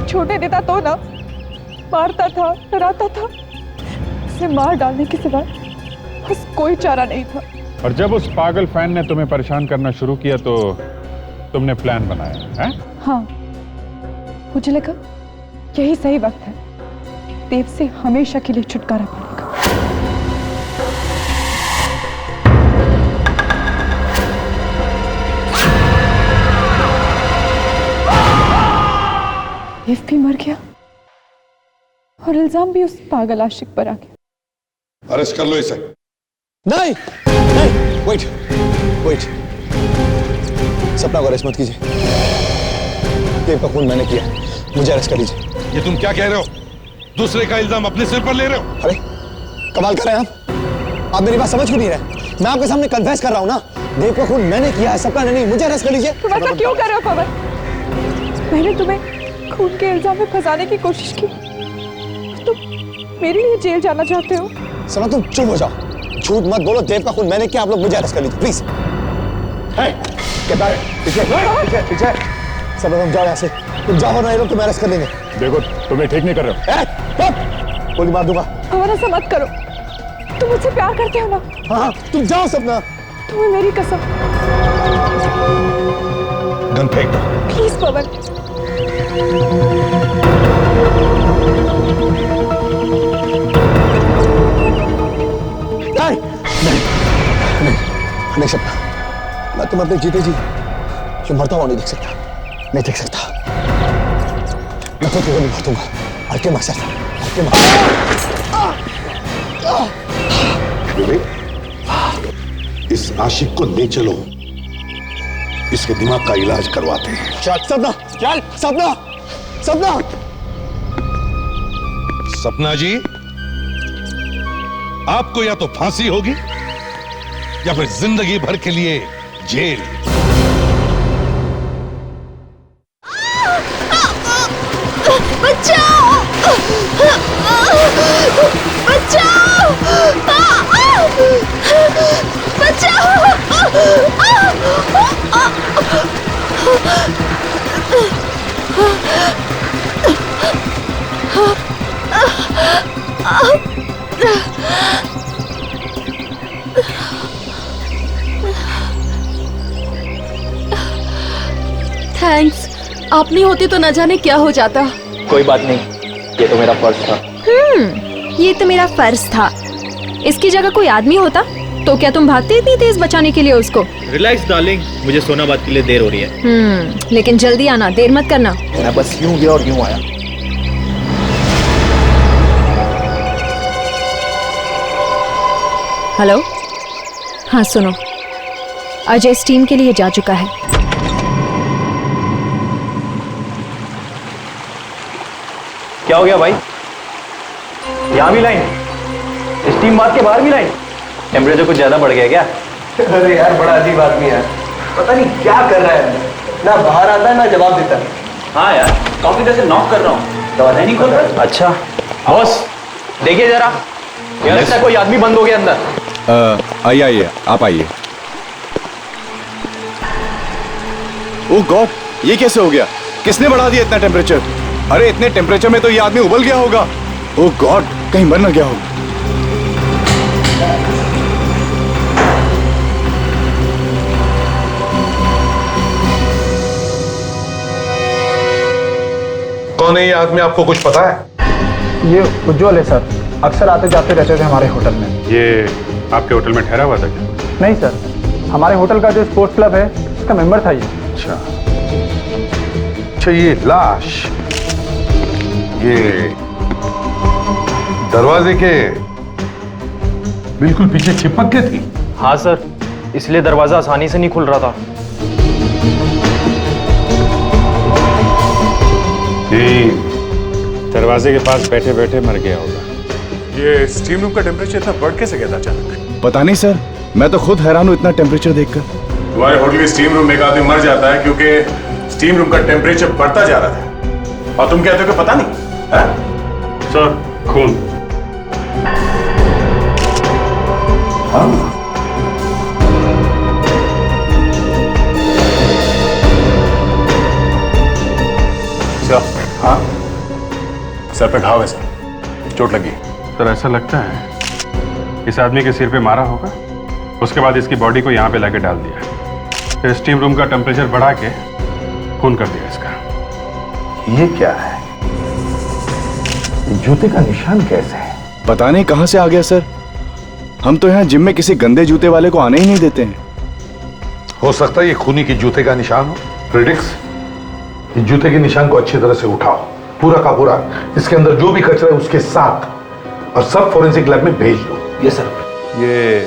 छोड़ने देता तो ना, मारता था, डराता था। उसे मार डालने के सिवा बस कोई चारा नहीं था। और जब उस पागल फैन ने तुम्हें परेशान करना शुरू किया तो तुमने प्लान बनाया है? हाँ, मुझे लगा यही सही वक्त है देव से हमेशा के लिए छुटकारा पाने का। देव भी मर गया और इल्जाम भी उस पागल आशिक पर आ गया। अरेस्ट कर लो इसे। नहीं नहीं, वेट वेट, सपना को अरेस्ट मत कीजिए। देव का खून मैंने किया, मुझे अरेस्ट कर लीजिए। ये तुम क्या कह रहे हो? दूसरे का इल्जाम अपने सिर पर ले रहे हो? अरे कमाल कर रहे हैं आप मेरी बात समझ क्यों नहीं रहे? मैं आपके सामने कन्फेस कर रहा हूं ना, देव का खून मैंने किया है, सपना ने नहीं। मुझे अरेस्ट कर लीजिए। तुम ऐसा क्यों कर रहे हो पवन? मैंने तुम्हें खून के इल्जाम में फंसाने की कोशिश की, तुम मेरे लिए जेल जाना चाहते हो? सपना तुम चुप हो जाओ, झूठ मत बोलो। देव का खून मैंने किया, आप लोग मुझे अरेस्ट कर लीजिए प्लीज। पीछे सपना तुम जाओ यहाँ से, तुम जाओ ना, ये लोग तुम्हें अरेस्ट कर लेंगे। देखो तुम्हें ठीक नहीं कर रहे हो। गोली मार दूंगा। पवन ऐसा मत करो, तुम मुझसे प्यार करते हो ना? हाँ तुम जाओ सपना। तुम्हें मेरी कसम। गन फेंक दो प्लीज पवन। नहीं नहीं नहीं नहीं सपना, मैं तुम अपने जीते जी जो मरता हुआ नहीं देख सकता, नहीं देख सकता। मैं खुद को गोली मार दूंगा। हल्के मार सकता, हल्के मार। इस आशिक को ले चलो, इसके दिमाग का इलाज करवाते हैं। चल सपना, चल सपना, सपना। सपना जी, आपको या तो फांसी होगी या फिर जिंदगी भर के लिए जेल। बचाओ! बचाओ! थैंक्स, आप नहीं होती तो न जाने क्या हो जाता। कोई बात नहीं, ये तो मेरा फर्ज था। ये तो मेरा फर्ज था। इसकी जगह कोई आदमी होता तो क्या तुम भागते इतनी तेज बचाने के लिए उसको? रिलैक्स डार्लिंग, मुझे सोनाबाद के लिए देर हो रही है। लेकिन जल्दी आना, देर मत करना। मैं बस यूं गया और यूं आया। हेलो, हाँ सुनो, अजय स्टीम के लिए जा चुका है। क्या हो गया भाई? यहाँ भी लाइन, स्टीम बात के बाहर भी लाइन। टेम्परेचर कुछ ज्यादा बढ़ गया क्या? अरे यार बड़ा अजीब आदमी है, पता नहीं क्या कर रहा है, ना बाहर आता है ना जवाब देता है। हाँ यार, काफी देर से नॉक कर रहा हूँ, दरवाजा नहीं खोल रहा। अच्छा बॉस, देखिए जरा, यार लगता है कोई आदमी बंद हो गया अंदर। आइए आप आइए। ओह गॉड, ये कैसे हो गया? किसने बढ़ा दिया इतना टेम्परेचर? अरे इतने टेम्परेचर में तो ये आदमी उबल गया होगा। ओह गॉड, कहीं मर न गया होगा। कौन है ये आदमी, आपको कुछ पता है? ये उज्जवल है सर, अक्सर आते जाते रहते थे हमारे होटल में। ये आपके होटल में ठहरा हुआ था क्या? नहीं सर, हमारे होटल का जो स्पोर्ट्स क्लब है उसका मेंबर था ये। अच्छा, ये लाश ये दरवाजे के बिल्कुल पीछे चिपक के थी। हाँ सर, इसलिए दरवाजा आसानी से नहीं खुल रहा था। दरवाजे के पास बैठे बैठे मर गया होगा। ये स्टीम रूम का टेम्परेचर इतना बढ़ कैसे गया था अचानक? पता नहीं सर, मैं तो खुद हैरान हूँ इतना टेम्परेचर देखकर। तुम्हारे होटल के स्टीम रूम में एक आदमी मर जाता है क्योंकि स्टीम रूम का टेम्परेचर बढ़ता जा रहा था, और तुम कहते हो कि पता नहीं? सर, खून। हाँ, हाँ सर पे घाव है सर, चोट लगी। सर ऐसा लगता है इस आदमी के सिर पे मारा होगा, उसके बाद इसकी बॉडी को यहाँ पे लाके डाल दिया, फिर स्टीम रूम का टेम्परेचर बढ़ा के खून कर दिया इसका। ये क्या है? जूते का निशान कैसे है? पता नहीं कहां से आ गया सर। हम तो यहाँ जिम में किसी गंदे जूते वाले को आने ही नहीं देते हैं। हो सकता है ये खूनी के जूते का निशान हो। प्रिडिक्स, इस जूते के निशान को अच्छी तरह से उठाओ, पूरा का पूरा, इसके अंदर जो भी कचरा है उसके साथ, और सब फोरेंसिक लैब में भेज दो। ये सर। ये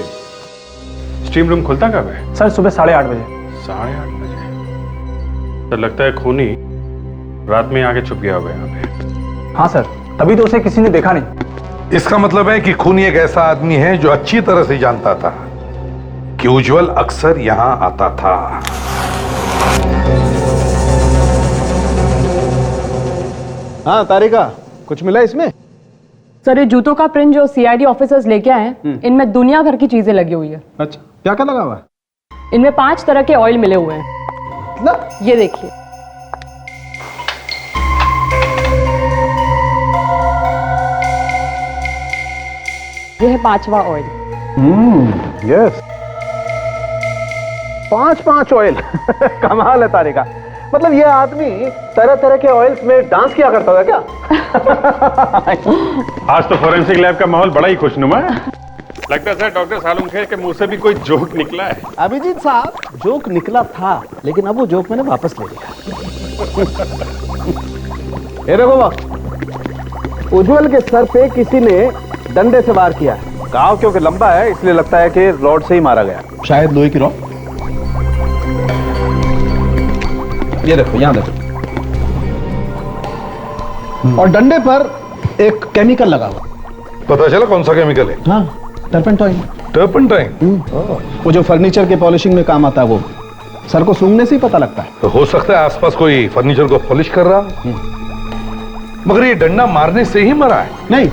स्टीम रूम खुलता कब है? सर सुबह 8:30 बजे। 8:30 बजे? सर लगता है खूनी रात में आके छुप गया होगा यहाँ पे। हाँ सर, तभी तो उसे किसी ने देखा नहीं। इसका मतलब है कि खूनी एक ऐसा आदमी है जो अच्छी तरह से जानता था कि उज्जवल अक्सर यहां आता था। हाँ तारिका, कुछ मिला इसमें? सर ये जूतों का प्रिंट जो सीआईडी ऑफिसर्स लेके आए हैं, इनमें दुनिया भर की चीजें लगी हुई है। अच्छा, क्या क्या लगा हुआ है? इनमें 5 तरह के ऑयल मिले हुए हैं। ना? ये देखिए। ये है 5वां ऑयल। Yes, 5 oil. कमाल है तारिका। मतलब ये आदमी तरह तरह के ऑयल्स में डांस किया करता था क्या? आज तो फोरेंसिक लैब का माहौल बड़ा ही खुशनुमा है। लगता है सर डॉक्टर सालुंखे के मुंह से भी कोई जोक निकला है। अभिजीत साहब, जोक निकला था, लेकिन अब वो जोक मैंने वापस ले लिया। ये देखो वक्त, उज्जवल के सर पे किसी ने डंडे से वार किया है। घाव क्योंकि लंबा है इसलिए लगता है कि रॉड से ही मारा गया, शायद लोहे की रॉड। ये देखो, यहां देखो, और डंडे पर एक केमिकल लगा हुआ। पता चला कौन सा केमिकल है? हाँ, टर्पेंटाइन। टर्पेंटाइन? वो जो फर्नीचर के पॉलिशिंग में काम आता है, वो सर को सूंघने से ही पता लगता है। तो हो सकता है आसपास कोई फर्नीचर को पॉलिश कर रहा हो। मगर ये डंडा मारने से ही मरा है? नहीं,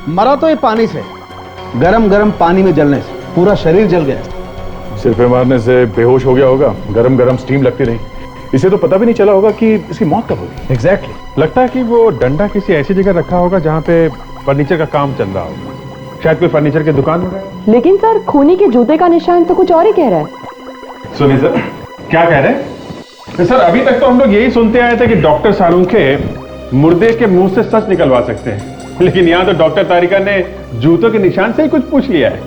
मरा तो ये पानी से, गरम गरम पानी में जलने से पूरा शरीर जल गया। सिर पे मारने से बेहोश हो गया होगा, गरम गरम स्टीम लगती रही, इसे तो पता भी नहीं चला होगा कि इसकी मौत कब होगी। एग्जैक्टली। लगता है कि वो डंडा किसी ऐसी जगह रखा होगा जहाँ पे फर्नीचर का काम चल रहा होगा, शायद कोई फर्नीचर की दुकान होगा। लेकिन सर खूनी के जूते का निशान तो कुछ और ही कह रहा है। सुनिए सर, क्या कह रहे हैं? सर अभी तक तो हम लोग यही सुनते आए थे कि डॉक्टर सालुंखे मुर्दे के मुंह से सच निकलवा सकते हैं, लेकिन यहाँ तो डॉक्टर तारिका ने जूतों के निशान से ही कुछ पूछ लिया है।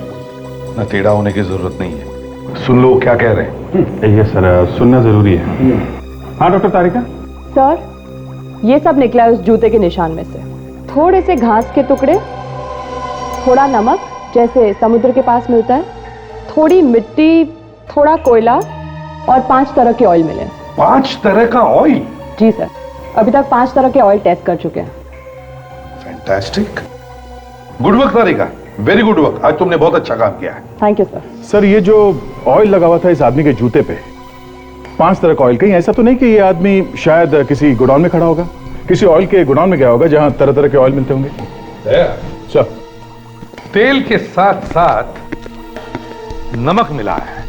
न टेढ़ा होने की जरूरत नहीं है, सुन लो क्या कह रहे हैं। ये सर सुनना जरूरी है। हाँ डॉक्टर तारिका। सर ये सब निकला है उस जूते के निशान में से। थोड़े से घास के टुकड़े, थोड़ा नमक जैसे समुद्र के पास मिलता है, थोड़ी मिट्टी, थोड़ा कोयला और 5 तरह के ऑयल मिले। 5 तरह का ऑयल? जी सर, अभी तक 5 तरह के ऑयल टेस्ट कर चुके हैं। फैंटास्टिक, गुड वर्क तारिका, वेरी गुड वर्क। आज तुमने बहुत अच्छा काम किया है। Thank you sir. सर ये जो ऑयल लगा हुआ था इस आदमी के जूते पे, 5 तरह का ऑयल, कहीं ऐसा तो नहीं कि ये आदमी शायद किसी गोडाउन में खड़ा होगा, किसी ऑयल के गोडाउन में गया होगा जहां तरह तरह के ऑयल मिलते होंगे? सर तेल के साथ साथ नमक मिला है,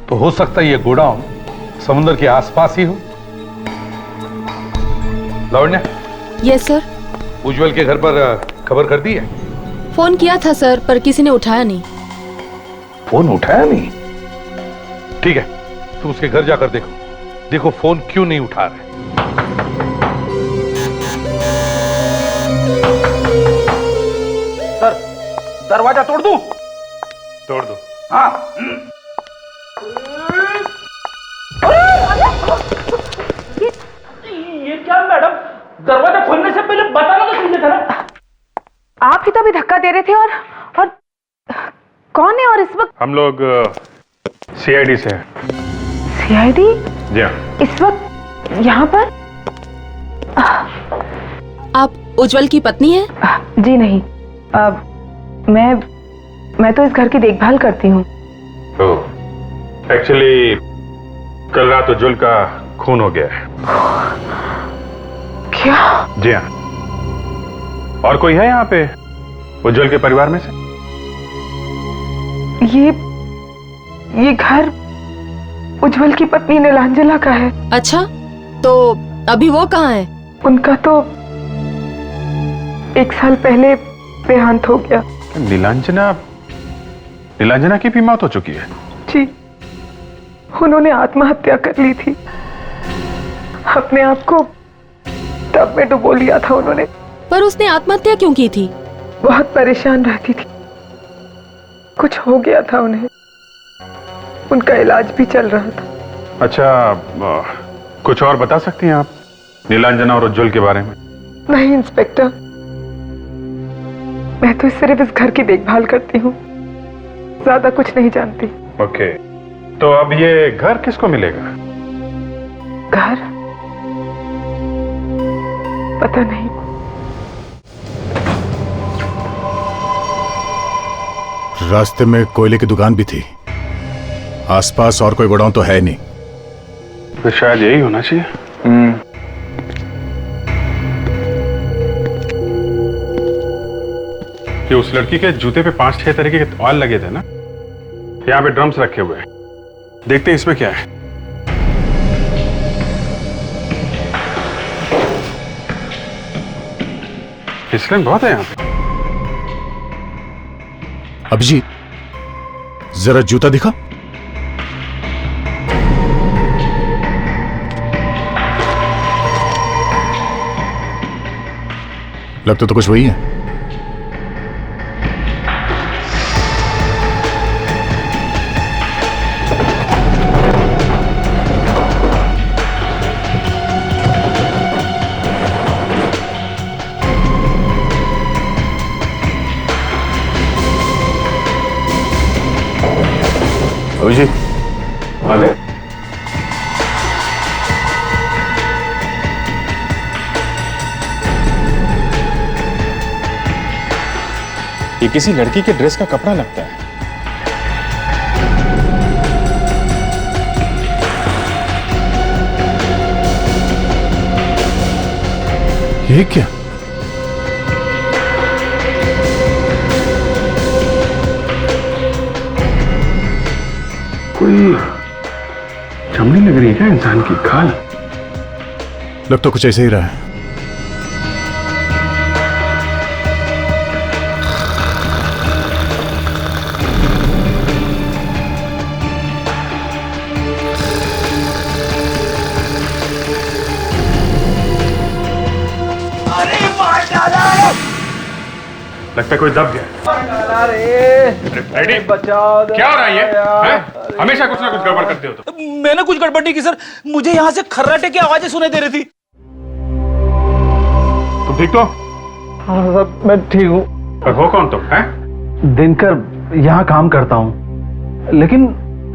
तो हो सकता है ये गोडाउन समुद्र के आसपास ही हो। लावण्या। Yes sir. उज्जवल के घर पर खबर कर दी है? फोन किया था सर, पर किसी ने उठाया नहीं। फोन उठाया नहीं? ठीक है, तुम उसके घर जाकर देखो, देखो फोन क्यों नहीं उठा रहे। सर दरवाजा तोड़ दूं? तोड़ दो। हाँ। ये क्या मैडम, दरवाजा खोलने से पहले बताना तो चाहिए था ना। आप ही तो अभी धक्का दे रहे थे। और कौन है? और इस वक्त हम लोग सीआईडी से हैं। सीआईडी? जी हाँ। इस वक्त यहाँ पर? आप उज्जवल की पत्नी हैं? जी नहीं, मैं तो इस घर की देखभाल करती हूँ। एक्चुअली कल रात उज्जवल का खून हो गया है। क्या? जी हाँ। और कोई है यहाँ पे उज्जवल के परिवार में से? ये घर उज्जवल की पत्नी नीलांजला का है। अच्छा, तो अभी वो कहाँ है? उनका तो 1 साल पहले देहांत हो गया। नीलांजना की भी मौत हो चुकी है? जी, उन्होंने आत्महत्या कर ली थी। अपने आप को तब में डुबो लिया था उन्होंने। पर उसने आत्महत्या क्यों की थी? बहुत परेशान रहती थी, कुछ हो गया था उन्हें, उनका इलाज भी चल रहा था। अच्छा, कुछ और बता सकती हैं आप नीलांजना और उज्जवल के बारे में? नहीं इंस्पेक्टर, मैं तो सिर्फ इस घर की देखभाल करती हूँ, ज्यादा कुछ नहीं जानती। ओके, तो अब ये घर किसको मिलेगा? घर? पता नहीं। रास्ते में कोयले की दुकान भी थी, आसपास और कोई गोडाउन तो है नहीं। तो शायद यही होना चाहिए। कि उस लड़की के जूते पे 5-6 तरीके के ऑयल लगे थे ना। यहाँ पे ड्रम्स रखे हुए हैं, देखते हैं इसमें क्या है। फिसलन बहुत है यहाँ पे। अभिजीत, जरा जूता दिखा। लगता तो कुछ वही है। अभिजीत, अरे ये किसी लड़की के ड्रेस का कपड़ा लगता है। ये क्या? कोई चमड़ी लग रही है क्या इंसान की? खाल लग तो कुछ ऐसे ही रहा है। लगता है कोई दब गया। रेडी? बचाओ, क्या हो रहा है ये? हमेशा कुछ ना कुछ गड़बड़ करते हो तो। मैंने कुछ गड़बड़ नहीं की सर, मुझे यहाँ से खर्राटे की आवाजें सुनाई दे रही थी। तुम ठीक तो? हाँ सर, मैं ठीक हूँ। पर हो कौन तुम? दिनकर यहाँ काम करता हूँ, लेकिन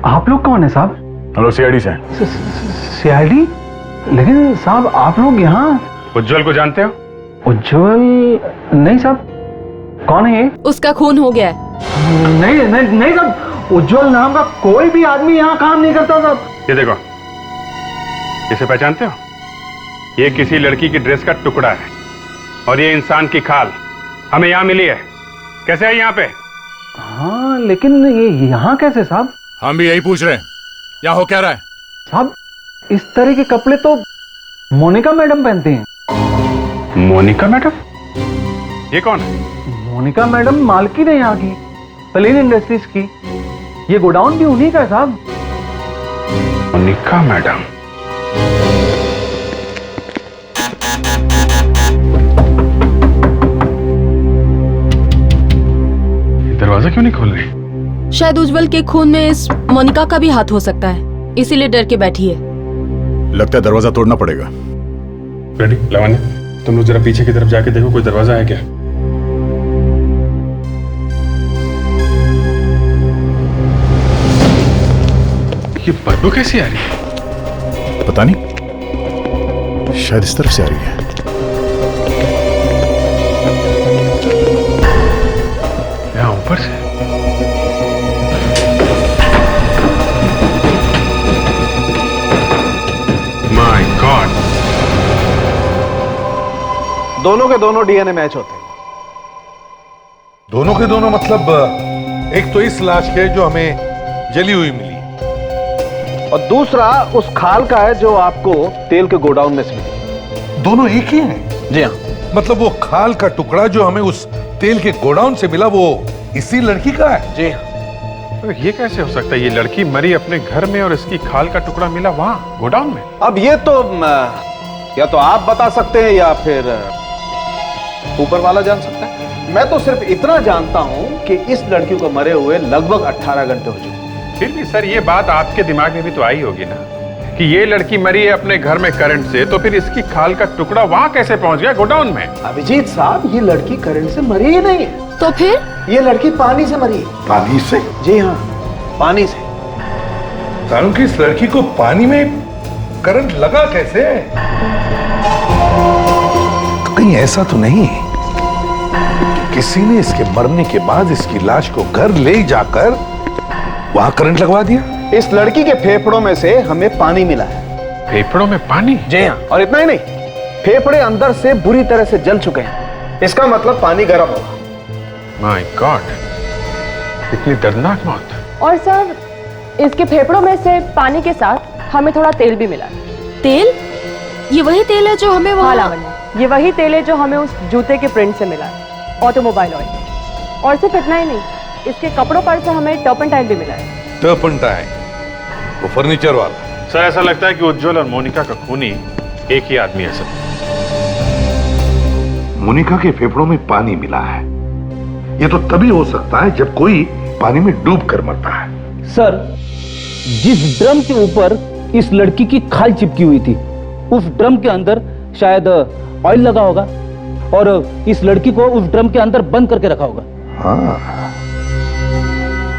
आप लोग कौन है साहब? हम लोग सीआईडी से हैं। सीआईडी? लेकिन साहब आप लोग यहाँ? उज्जवल को जानते हो? उज्जवल? नहीं साहब। कौन है ये? उसका खून हो गया है। नहीं नहीं नहीं साहब, उज्जवल नाम का कोई भी आदमी यहाँ काम नहीं करता साहब। ये देखो, इसे पहचानते हो? ये किसी लड़की की ड्रेस का टुकड़ा है और ये इंसान की खाल हमें यहाँ मिली है। कैसे है यहाँ पे? हाँ, लेकिन ये यहाँ कैसे साहब? हम भी यही पूछ रहे हैं, यहाँ हो क्या रहा है? साहब, इस तरह के कपड़े तो मोनिका मैडम पहनती हैं। मोनिका मैडम? ये कौन है? मोनिका मैडम मालकिन है यहाँ की, प्लेन इंडस्ट्रीज की। ये गोडाउन भी उन्हीं का है साहब। मोनिका मैडम? दरवाजा क्यों नहीं खोल रही? शायद उज्जवल के खून में इस मोनिका का भी हाथ हो सकता है, इसीलिए डर के बैठी है। लगता है दरवाजा तोड़ना पड़ेगा। रेडी? लवान्या, तुम लोग जरा पीछे की तरफ जाके देखो, कोई दरवाजा है क्या? ये बदबू कैसी आ रही है? पता नहीं, शायद इस तरफ से आ रही है। यहाँ ऊपर से? My God! दोनों के दोनों डीएनए मैच होते हैं। दोनों के दोनों मतलब एक तो इस लाश के जो हमें जली हुई मिली, और दूसरा उस खाल का है जो आपको तेल के गोडाउन में से मिली। दोनों एक ही हैं? जी हाँ। मतलब वो खाल का टुकड़ा जो हमें उस तेल के गोडाउन से मिला वो इसी लड़की का है? जी। ये कैसे हो सकता है? ये लड़की मरी अपने घर में और इसकी खाल का टुकड़ा मिला वहाँ गोडाउन में। अब ये तो या तो आप बता सकते हैं या फिर ऊपर वाला जान सकता है। मैं तो सिर्फ इतना जानता हूं कि इस लड़की को मरे हुए लगभग 18 घंटे हो चुके। फिर भी सर ये बात आपके दिमाग में भी तो आई होगी ना कि ये लड़की मरी है अपने घर में करंट से, तो फिर इसकी खाल का टुकड़ा वहां कैसे पहुंच गया गोडाउन में? अभिजीत साहब, ये लड़की करंट से मरी ही नहीं है। तो फिर ये लड़की पानी से मरी है। पानी से? जी हाँ, पानी से। तारू की इस लड़की को पानी में करंट लगा कैसे? तो कहीं ऐसा तो नहीं कि किसी ने इसके मरने के बाद इसकी लाश को घर ले जाकर वहां करंट लगवा दिया? इस लड़की के फेफड़ों में से हमें पानी मिला है। फेफड़ों में पानी? जी हाँ, और इतना ही नहीं, फेफड़े अंदर से बुरी तरह से जल चुके हैं। इसका मतलब पानी गर्म होगा। माय गॉड, इतनी दर्दनाक मौत। और सर, इसके फेफड़ों में से पानी के साथ हमें थोड़ा तेल भी मिला है। तेल? ये वही तेल है जो हमें हाँ लावण्य, ये वही तेल है जो हमें उस जूते के प्रिंट से मिला है, ऑटोमोबाइल ऑयल। और सिर्फ इतना ही नहीं, इसके कपड़ों पर से हमें टर्पेंटाइन भी मिला है। टर्पेंटाइन? वो फर्नीचर वाला? सर ऐसा लगता है कि उज्जवल और मोनिका का खूनी एक ही आदमी है सर। मोनिका के फेफड़ों में पानी मिला है, ये तो तभी हो सकता है जब कोई पानी में डूब कर मरता है। सर, जिस ड्रम के ऊपर इस लड़की की खाल चिपकी हुई थी, उस ड्रम के अंदर शायद ऑयल लगा होगा और इस लड़की को उस ड्रम के अंदर बंद करके रखा होगा। हाँ,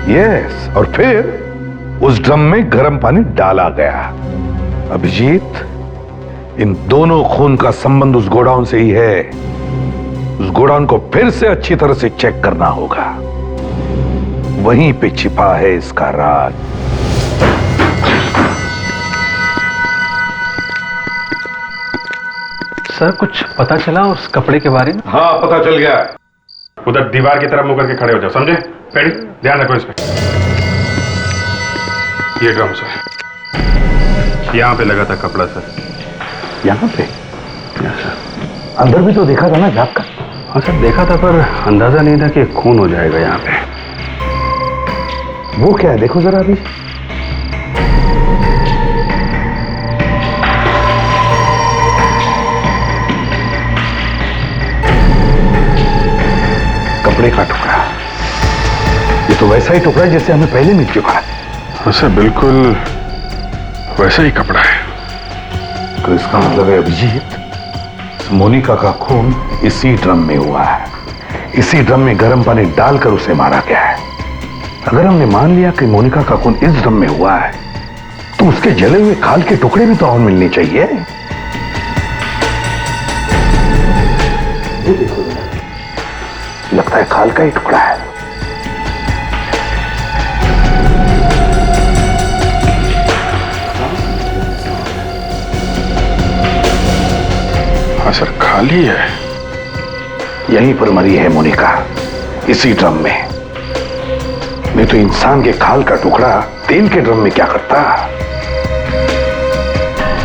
यस, और फिर उस ड्रम में गर्म पानी डाला गया। अभिजीत, इन दोनों खून का संबंध उस गोडाउन से ही है। उस गोडाउन को फिर से अच्छी तरह से चेक करना होगा, वहीं पे छिपा है इसका राज। सर, कुछ पता चला उस कपड़े के बारे में? हाँ, पता चल गया। उधर दीवार की तरफ मुंह करके खड़े हो जाओ, समझे? पेड़ी, ध्यान रखो इस पे। ये ड्रम सर, यहाँ पे लगा था कपड़ा सर। यहाँ पे? अंदर भी तो देखा था ना झाँक कर? हाँ सर, देखा था, पर अंदाजा नहीं था कि खून हो जाएगा यहाँ पे। वो क्या है, देखो जरा अभी। कपड़े का टुकड़ा। ये तो वैसा ही टुकड़ा है जैसे हमें पहले मिल चुका है। हाँ सर, बिल्कुल वैसा ही कपड़ा है। तो इसका मतलब है अभिजीत, मोनिका का खून इसी ड्रम में हुआ है। इसी ड्रम में गर्म पानी डालकर उसे मारा गया है। अगर हमने मान लिया कि मोनिका का खून इस ड्रम में हुआ है, तो उसके जले हुए खाल के टुकड़े भी तो और मिलने चाहिए। ये देखो, लगता है खाल का ही टुकड़ा है। हाँ सर, खाली है। यहीं पर मरी है मोनिका, इसी ड्रम में। नहीं तो इंसान के खाल का टुकड़ा तेल के ड्रम में क्या करता?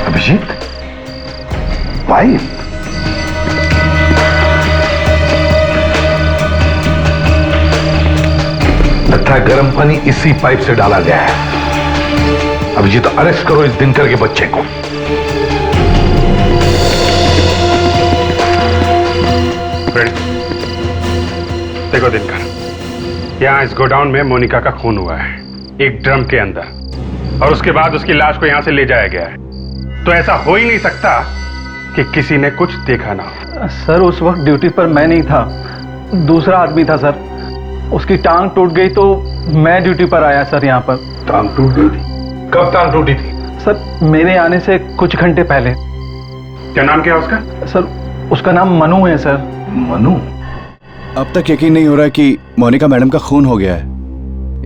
अभिजीत, पाइप। लगता है गर्म पानी इसी पाइप से डाला गया है। अभिजीत, अरेस्ट करो इस दिनकर के बच्चे को। देखो दिनकर, यहाँ इस गोडाउन में मोनिका का खून हुआ है, एक ड्रम के अंदर, और उसके बाद उसकी लाश को यहाँ से ले जाया गया है। तो ऐसा हो ही नहीं सकता कि किसी ने कुछ देखा ना हो। सर, उस वक्त ड्यूटी पर मैं नहीं था, दूसरा आदमी था सर। उसकी टांग टूट गई तो मैं ड्यूटी पर आया सर यहाँ पर। टांग टूट गई थी? कब टांग टूटी थी? सर, मेरे आने से कुछ घंटे पहले। क्या नाम क्या है उसका? सर, उसका नाम मनु है सर। मनु? अब तक यकीन नहीं हो रहा कि मोनिका मैडम का खून हो गया है।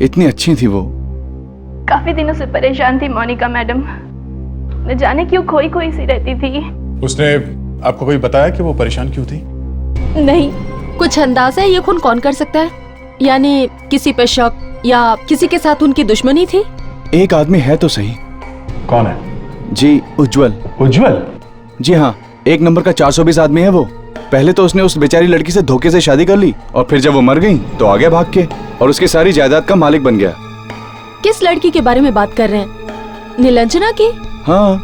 इतनी अच्छी थी वो। काफी दिनों से परेशान थी मोनिका मैडम, न जाने क्यों खोई खोई सी रहती थी। उसने आपको कोई बताया कि वो परेशान क्यों थी? नहीं, कुछ अंदाजा है ये खून कौन कर सकता है? यानी किसी पे शक या किसी के साथ उनकी दुश्मनी थी? एक आदमी है तो सही। कौन है? जी, उज्जवल। उज्जवल? जी हाँ, 1 नंबर का 420 आदमी है वो। पहले तो उसने उस बेचारी लड़की से धोखे से शादी कर ली और फिर जब वो मर गई तो आ गया भाग के और उसकी सारी जायदाद का मालिक बन गया। किस लड़की के बारे में बात कर रहे हैं? नीलांजना की? हाँ,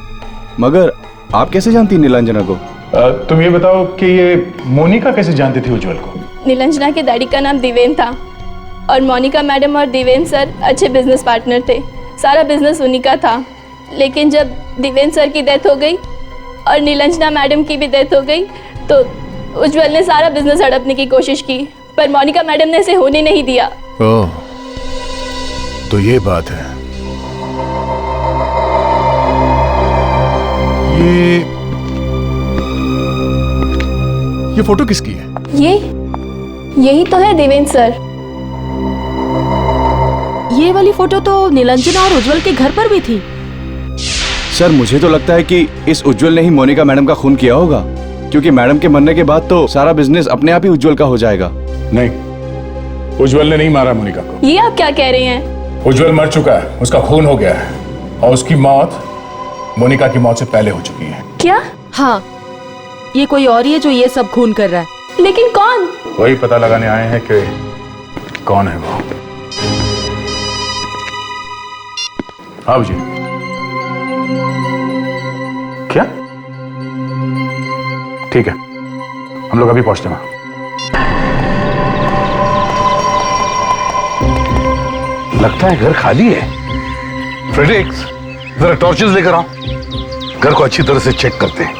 मगर आप कैसे जानती नीलांजना को? तुम ये बताओ कि ये मोनिका कैसे जानती थी उज्जवल को? नीलांजना के डैडी का नाम दिवेन था और मोनिका मैडम और दिवेन सर अच्छे बिजनेस पार्टनर थे। सारा बिजनेस उन्हीं का था। लेकिन जब दिवेन सर की डेथ हो गई और नीलांजना मैडम की भी डेथ हो गई तो उज्जवल ने सारा बिजनेस हड़पने की कोशिश की, पर मोनिका मैडम ने इसे होने नहीं दिया। ओह, तो ये बात है। ये फोटो किसकी है? यही तो है दिवेन सर। ये वाली फोटो तो नीलांजना और उज्जवल के घर पर भी थी। सर मुझे तो लगता है कि इस उज्जवल ने ही मोनिका मैडम का खून किया होगा, क्योंकि मैडम के मरने के बाद तो सारा बिजनेस अपने आप ही उज्जवल का हो जाएगा। नहीं, उज्जवल ने नहीं मारा मोनिका को। ये आप क्या कह रहे हैं? उज्जवल मर चुका है, उसका खून हो गया है और उसकी मौत मोनिका की मौत से पहले हो चुकी है। क्या? हाँ, ये कोई और ही है जो ये सब खून कर रहा है। लेकिन कौन? वही पता लगाने आए हैं कि कौन है वो। हाँ जी। क्या? ठीक है, हम लोग अभी पहुंचते हैं। लगता है घर खाली है। फ्रेडरिक्स, जरा टॉर्चेस लेकर आओ, घर को अच्छी तरह से चेक करते हैं।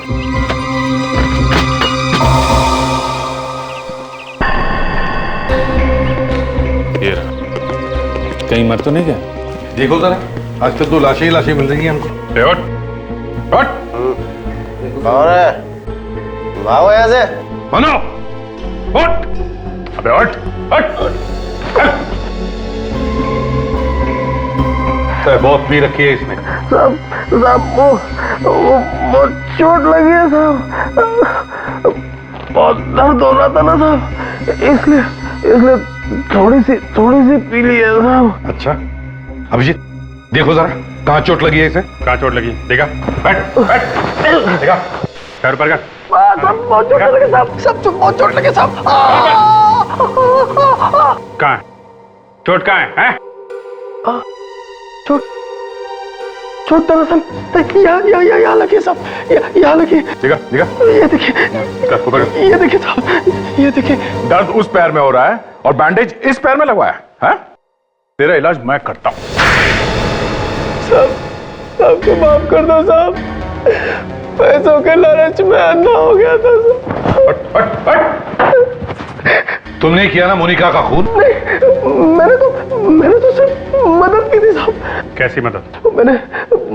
ये रहा। कहीं मर तो नहीं गया? देखो जरा, आज तक तो लाशें ही लाशें मिल रही हैं हमको। कौन है? भागो यहाँ से। मनो, उठ। अबे उठ, बहुत पी रखी है इसने। साहब वो चोट लगी है साहब, बहुत दर्द हो रहा था ना साहब, इसलिए थोड़ी सी पी ली है साहब। अच्छा, अभिजीत देखो जरा, कहाँ चोट लगी है इसे? कहाँ चोट लगी? देखा? बैठ, देखा? पैर पर कर। बहुत चोट लगे साहब, सब बहुत चोट लगे साहब। कहाँ है? चोट कहाँ है? चोट दरअसल यहाँ लगी साहब, यहाँ लगी। देखा? ये देखिए, ये देखिए साहब, ये देखिए। दर्द उस पैर में हो रहा है और बैंडेज इस पैर में लगवाया है? तेरा इलाज मैं करता हूँ। साहब को माफ कर दो साहब, पैसों के लालच में अंधा हो गया था साहब। तुमने किया ना मोनिका का खून? नहीं, मैंने तो सिर्फ मदद की थी साहब। कैसी मदद? मैंने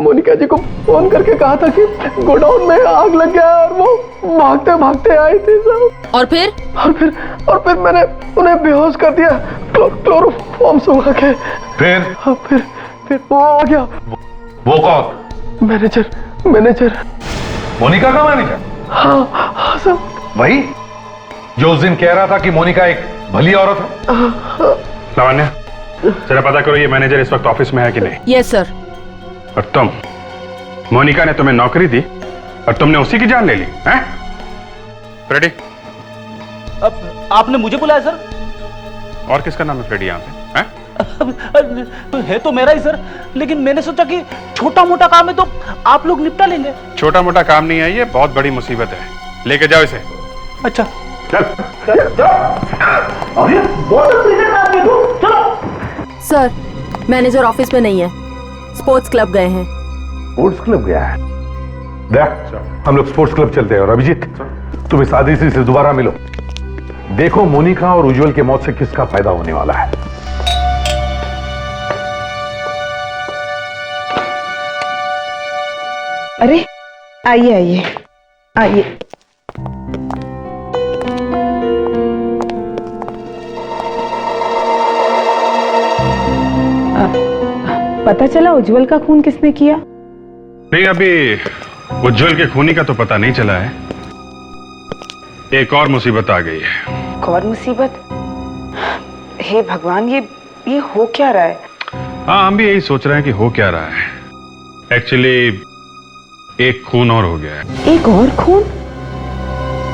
मोनिका जी को फोन करके कहा था कि गोडाउन में आग लग गया और वो भागते भागते आई थी साहब। और फिर मैंने उन्हें बेहोश कर दिया क्लोरोफॉर्म सुखा के। फिर वो आ गया। वो कौन? मैनेजर। मोनिका का मैनेजर? हाँ साहब। वही जो उस दिन कह रहा था कि मोनिका एक भली औरत है। लावण्या, जरा पता करो ये मैनेजर इस वक्त ऑफिस में है कि नहीं। Yes sir. और तुम, मोनिका ने तुम्हें नौकरी दी और तुमने उसी की जान ले ली हैं? फ्रेडी? अब आपने मुझे बुलाया सर? और किसका नाम है फ्रेडी यहाँ पे? है तो मेरा ही सर, लेकिन मैंने सोचा कि छोटा मोटा काम है तो आप लोग निपटा लेंगे। छोटा मोटा काम नहीं है, ये बहुत बड़ी मुसीबत है। लेके जाओ इसे। अच्छा चल। सर, मैनेजर ऑफिस में नहीं है, स्पोर्ट्स क्लब गए हैं। स्पोर्ट्स क्लब गया है? देख, हम लोग स्पोर्ट्स क्लब चलते हैं। और अभिजीत, तुम इस आदित्य से दोबारा मिलो, देखो मोनिका और उज्जवल की मौत से किसका फायदा होने वाला है। अरे आइए। पता चला उज्जवल का खून किसने किया? नहीं, अभी उज्जवल के खूनी का तो पता नहीं चला है। एक और मुसीबत आ गई है। एक और मुसीबत? हे भगवान, ये हो क्या रहा है? हाँ, हम भी यही सोच रहे हैं कि हो क्या रहा है। एक्चुअली एक खून और हो गया है। एक और खून?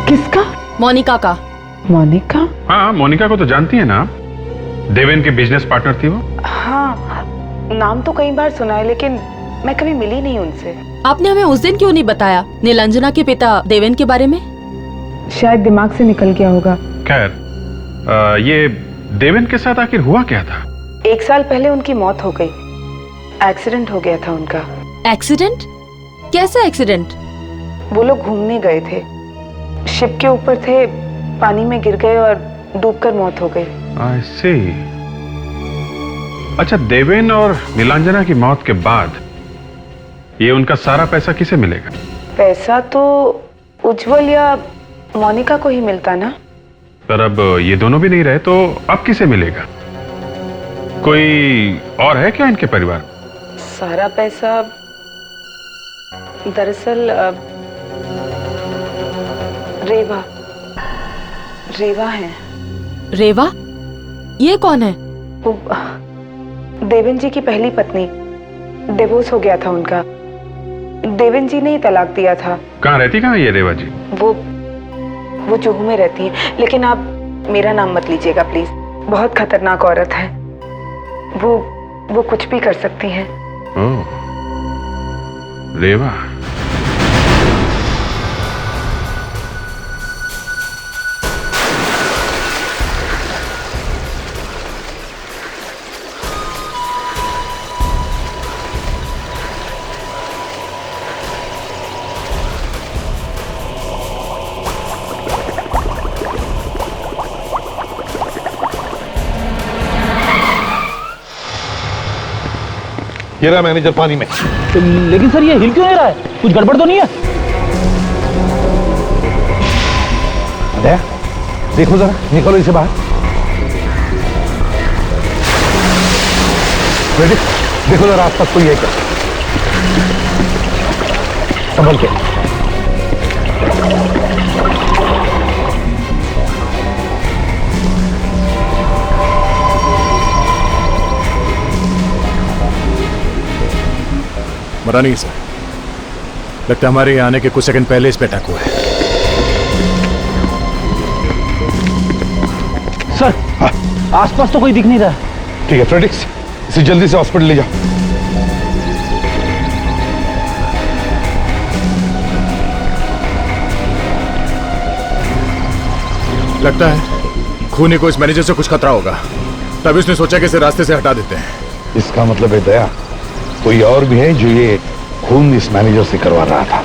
किसका? मोनिका का। मोनिका? हाँ, मोनिका को तो जानती है ना आप? देवेन के बिजनेस पार्टनर थी वो। हाँ, नाम तो कई बार सुना है लेकिन मैं कभी मिली नहीं उनसे। आपने हमें उस दिन क्यों नहीं बताया नीलांजना के पिता देवेन के बारे में? शायद दिमाग से निकल गया होगा। खैर, ये देवेन के साथ आखिर हुआ क्या था? 1 साल पहले उनकी मौत हो गई। एक्सीडेंट हो गया था उनका। एक्सीडेंट? कैसा एक्सीडेंट? वो लोग घूमने गए थे, शिप के ऊपर थे, पानी में गिर गए और डूबकर मौत हो गई। I see। अच्छा, देवेन और नीलांजना की मौत के बाद ये उनका सारा पैसा किसे मिलेगा? पैसा तो उज्जवल या मोनिका को ही मिलता ना। पर अब ये दोनों भी नहीं रहे तो अब किसे मिलेगा? कोई और है क्या इनके परिवार? सारा पैसा दरअसल रेवा है। रेवा? ये कौन है? वो देवेन जी की पहली पत्नी। डिवोर्स हो गया था उनका। देवेन जी ने ही तलाक दिया था। कहाँ रहती कहाँ ये रेवा जी? वो जुहू में रहती है, लेकिन आप मेरा नाम मत लीजिएगा प्लीज। बहुत खतरनाक औरत है वो कुछ भी कर सकती है। ओह, रेवा। ये रहा मैनेजर पानी में। लेकिन सर ये हिल क्यों नहीं रहा है? कुछ गड़बड़ तो नहीं है? दया, देखो जरा, निकलो इसे बाहर। देखो जरा आसपास कोई है क्या? संभल के। मरा नहीं सर, लगता है हमारे यहाँ आने के कुछ सेकंड पहले इस पे अटैक हुआ है। सर, आसपास तो कोई दिख नहीं रहा। ठीक है फ्रेडिक्स, इसे जल्दी से हॉस्पिटल ले जाओ। लगता है खूनी को इस मैनेजर से कुछ खतरा होगा, तभी उसने सोचा कि इसे रास्ते से हटा देते हैं। इसका मतलब है दया, कोई और भी है जो ये खून इस मैनेजर से करवा रहा था।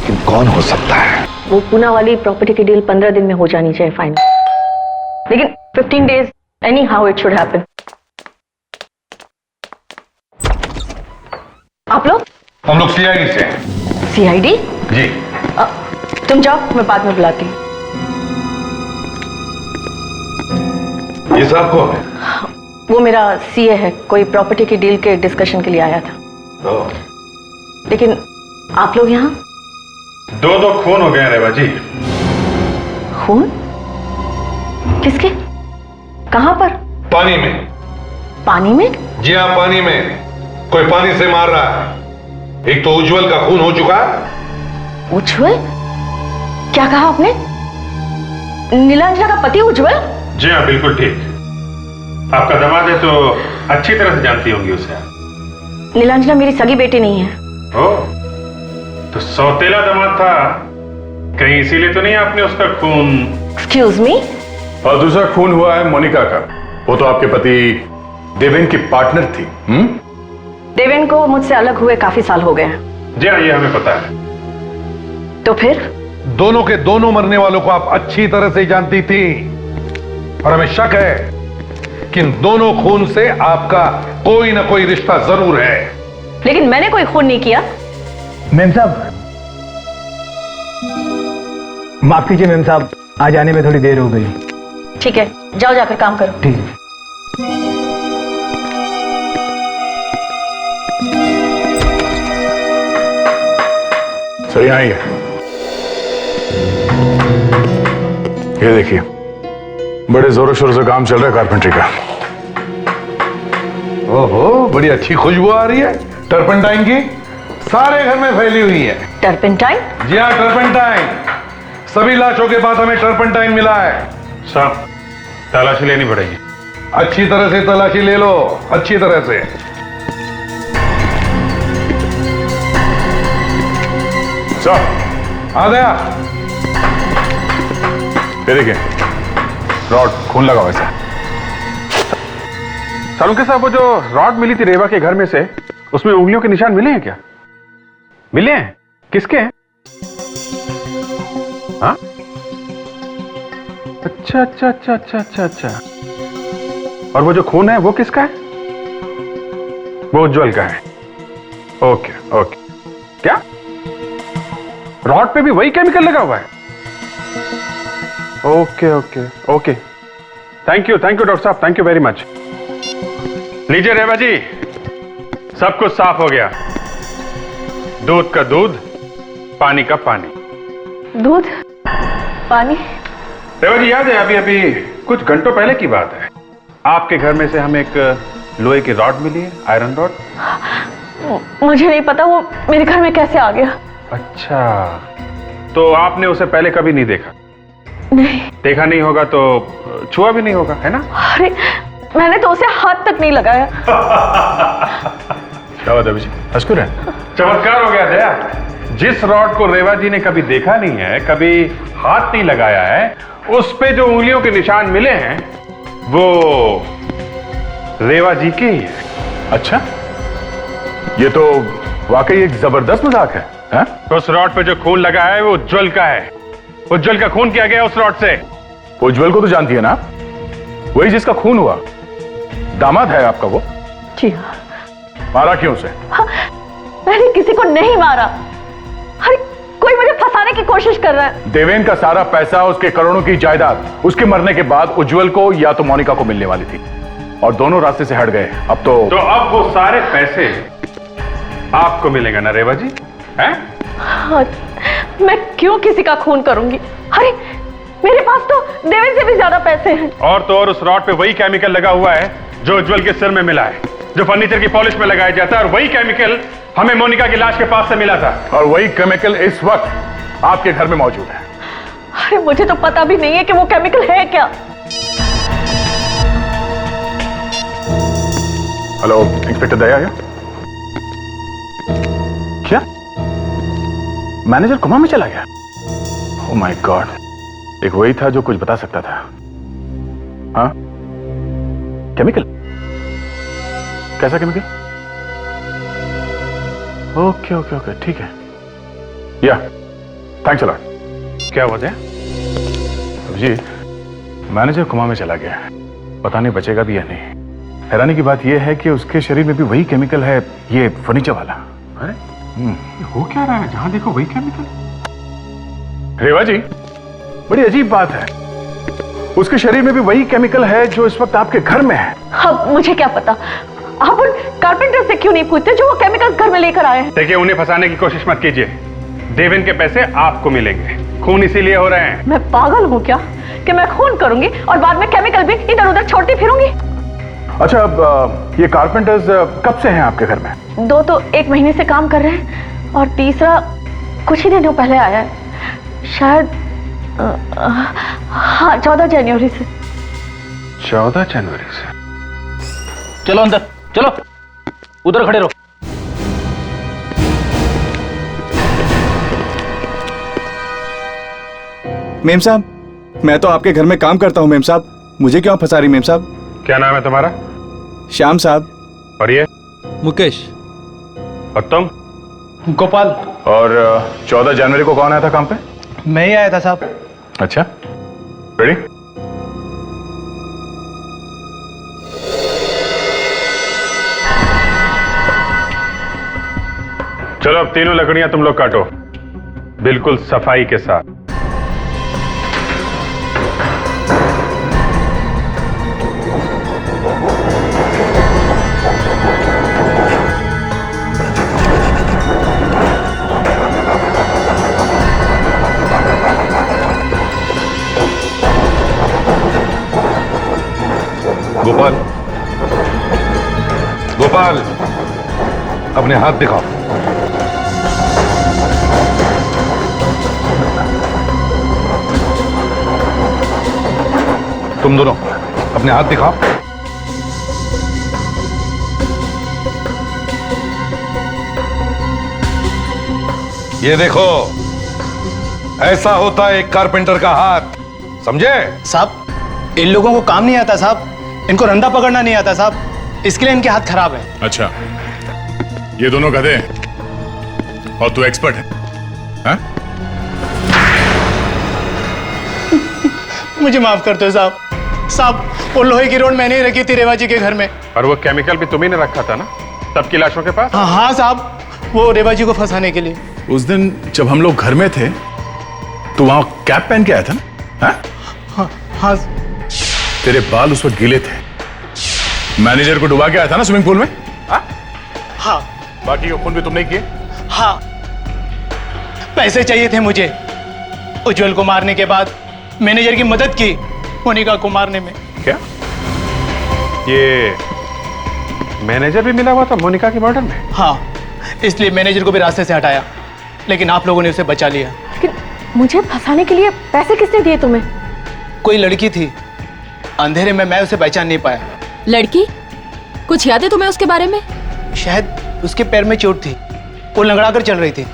लेकिन कौन हो सकता है? वो पूना वाली प्रॉपर्टी की डील 15 दिन में हो जानी चाहिए फाइनल, लेकिन 15 days any how it should happen. आप लोग? हम लोग सीआईडी से हैं। सीआईडी? जी। तुम जाओ, मैं बाद में बुलाती हूँ। ये साहब कौन है? वो मेरा सीए है, कोई प्रॉपर्टी की डील के डिस्कशन के लिए आया था। लेकिन आप लोग यहाँ? 2 खून हो गए रेवा जी। खून? किसके? कहाँ पर? पानी में। पानी में? जी हाँ, पानी में। कोई पानी से मार रहा है। एक तो उज्जवल का खून हो चुका है। उज्जवल? क्या कहा आपने? नीलांजना का पति उज्जवल? जी हाँ, बिल्कुल ठीक। आपका दामाद है तो अच्छी तरह से जानती होंगी उसे। नीलांजना मेरी सगी बेटी नहीं है। ओह, तो सौतेला दामाद था कहीं, इसीलिए तो नहीं आपने उसका खून? Excuse me? और दूसरा खून हुआ है मोनिका का, वो तो आपके पति देवेन की पार्टनर थी। देवेन को मुझसे अलग हुए काफी साल हो गए हैं। जी हाँ, ये हमें पता है। तो फिर? दोनों के दोनों मरने वालों को आप अच्छी तरह से जानती थी, और हमें शक है कि इन दोनों खून से आपका कोई ना कोई रिश्ता जरूर है। लेकिन मैंने कोई खून नहीं किया। मेम साहब, माफ कीजिए मेम साहब, आज आने में थोड़ी देर हो गई। ठीक है, जाओ जाकर काम करो। ठीक है। सर यहाँ ही है, ये देखिए, बड़े जोरों शोरों से काम चल रहा है कारपेंट्री का। ओहो, बड़ी अच्छी खुशबू आ रही है टर्पेंटाइन की, सारे घर में फैली हुई है। टर्पेंटाइन? जी हाँ, टर्पेंटाइन सभी लाशों के बाद हमें टर्पंटाइन मिला है। साहब, तलाशी लेनी पड़ेगी। अच्छी तरह से तलाशी ले लो, अच्छी तरह से। साहब, आ गया। ये देखिए, रॉड खून लगा हुआ है। सालुंके साहब, वो जो रॉड मिली थी रेवा के घर में से, उसमें उंगलियों के निशान मिले हैं क्या? मिले हैं? किसके हैं? हाँ? अच्छा अच्छा अच्छा अच्छा अच्छा अच्छा। और वो जो खून है वो किसका है? वो उज्जवल का है। Okay okay. क्या रॉड पे भी वही केमिकल लगा हुआ है? Okay okay okay. Thank you doctor साहब, थैंक यू वेरी मच। लीजिए रेवा जी, सब कुछ साफ हो गया। दूध का दूध, पानी का पानी। दूध पानी? रेवा जी, याद है अभी अभी कुछ घंटों पहले की बात है, आपके घर में से हमें एक लोहे की रॉड मिली है, आयरन रॉड। मुझे नहीं पता वो मेरे घर में कैसे आ गया। अच्छा, तो आपने उसे पहले कभी नहीं देखा? नहीं। देखा नहीं होगा तो छुआ भी नहीं होगा, है ना? अरे मैंने तो उसे हाथ तक नहीं लगाया। क्या बात है अभिजी, हंसकुर है? चमत्कार हो गया दया। जिस रॉड को रेवा जी ने कभी देखा नहीं है, कभी हाथ नहीं लगाया है, उस पे जो उंगलियों के निशान मिले हैं वो रेवा जी के ही है। अच्छा, ये तो वाकई एक जबरदस्त मजाक है, हा? उस रॉड पे जो खून लगा है वो उज्जवल का है। उज्जवल का खून किया गया उस रॉड से। उज्जवल को तो जानती है ना, वही जिसका खून हुआ, दामाद है आपका वो। जी हाँ। मारा क्यों उसे? मैंने किसी को नहीं मारा। अरे कोई मुझे फंसाने की कोशिश कर रहा है। देवेन का सारा पैसा, उसके करोड़ों की जायदाद उसके मरने के बाद उज्जवल को या तो मोनिका को मिलने वाली थी, और दोनों रास्ते से हट गए। अब तो अब वो सारे पैसे आपको मिलेगा ना रेवा जी, हैं? हाँ, मैं क्यों किसी का खून करूंगी? अरे मेरे पास तो देवेन से भी ज्यादा पैसे हैं। और तो और उस रॉड पे वही केमिकल लगा हुआ है जो उज्जवल के सिर में मिला है, जो फर्नीचर की पॉलिश में लगाया जाता है, और वही केमिकल हमें मोनिका की लाश के पास से मिला था। और वही केमिकल इस वक्त आपके घर में मौजूद है। अरे मुझे तो पता भी नहीं है कि वो केमिकल है क्या। हेलो, इंस्पेक्टर दया आया? क्या मैनेजर कोमा में चला गया? ओह माय गॉड, एक वही था जो कुछ बता सकता था। हाँ, केमिकल? कैसा केमिकल? ओके ओके ओके, ठीक है। या थैंक्स अ लॉट। क्या हुआ है? जी, मैनेजर कोमा में चला गया है, पता नहीं बचेगा भी या नहीं। हैरानी की बात यह है कि उसके शरीर में भी वही केमिकल है, ये फर्नीचर वाला। अरे हो क्या रहा है? जहां देखो वही केमिकल। रेवा जी, बड़ी अजीब बात है, उसके शरीर में भी वही केमिकल है जो इस वक्त आपके घर में है। अब मुझे क्या पता, आप उन कारपेंटर से क्यों नहीं पूछते जो वो केमिकल्स घर में लेकर आए हैं? देखिए, उन्हें फंसाने की कोशिश मत कीजिए। देवेन के पैसे आपको मिलेंगे। खून इसीलिए हो रहे हैं। मैं पागल हूँ क्या कि मैं खून करूंगी और बाद में केमिकल भी इधर उधर छोड़ती फिरूंगी? अच्छा, अब ये कारपेंटर्स कब से हैं आपके घर में? 2 तो 1 महीने से काम कर रहे हैं, और तीसरा कुछ ही दिनों पहले आया है, शायद हाँ 14 जनवरी से। 14 जनवरी से? चलो अंदर, चलो उधर खड़े रहो। मेम साहब, मैं तो आपके घर में काम करता हूँ मेम साहब, मुझे क्यों फंसा रही मेम साहब? क्या नाम है तुम्हारा? श्याम साहब। और ये? मुकेश। और तुम? गोपाल। और 14 जनवरी को कौन आया था काम पे? मैं ही आया था साहब। अच्छा, रेडी? चलो, अब तीनों लकड़ियां तुम लोग काटो, बिल्कुल सफाई के साथ। गोपाल, गोपाल, अपने हाथ दिखाओ। तुम दोनों अपने हाथ दिखाओ। ये देखो, ऐसा होता है एक कारपेंटर का हाथ, समझे? साहब इन लोगों को काम नहीं आता साहब, इनको रंदा पकड़ना नहीं आता साहब, इसके लिए इनके हाथ खराब है। अच्छा, ये दोनों गधे हैं और तू एक्सपर्ट है, हाँ? मुझे माफ कर दो साहब। साहब वो लोहे की रोड मैंने ही रखी थी रेवा जी के घर में। और वो केमिकल भी तुम्ही ने रखा था ना सबकी लाशों के पास? हाँ साहब, वो रेवा जी को फंसाने के लिए। उस दिन जब हम लोग घर में थे तो वहां कैप पहन के आया था ना? हाँ? हाँ। तेरे बाल उस वक्त गीले थे, मैनेजर को डुबा के आया था ना स्विमिंग पूल में? हाँ। बाकी खून भी तुमने किए? हाँ, पैसे चाहिए थे मुझे। उज्जवल को मारने के बाद मैनेजर की मदद की मोनिका को मारने में। क्या ये मैनेजर भी मिला हुआ था मोनिका के मर्डर में? हाँ, इसलिए मैनेजर को भी रास्ते से हटाया, लेकिन आप लोगों ने उसे बचा लिया। लेकिन मुझे फंसाने के लिए पैसे किसने दिए तुम्हें? कोई लड़की थी, अंधेरे में मैं उसे पहचान नहीं पाया। लड़की? कुछ याद है तुम्हें उसके बारे में? शायद उसके पैर में चोट थी, वो लंगड़ा कर चल रही थी।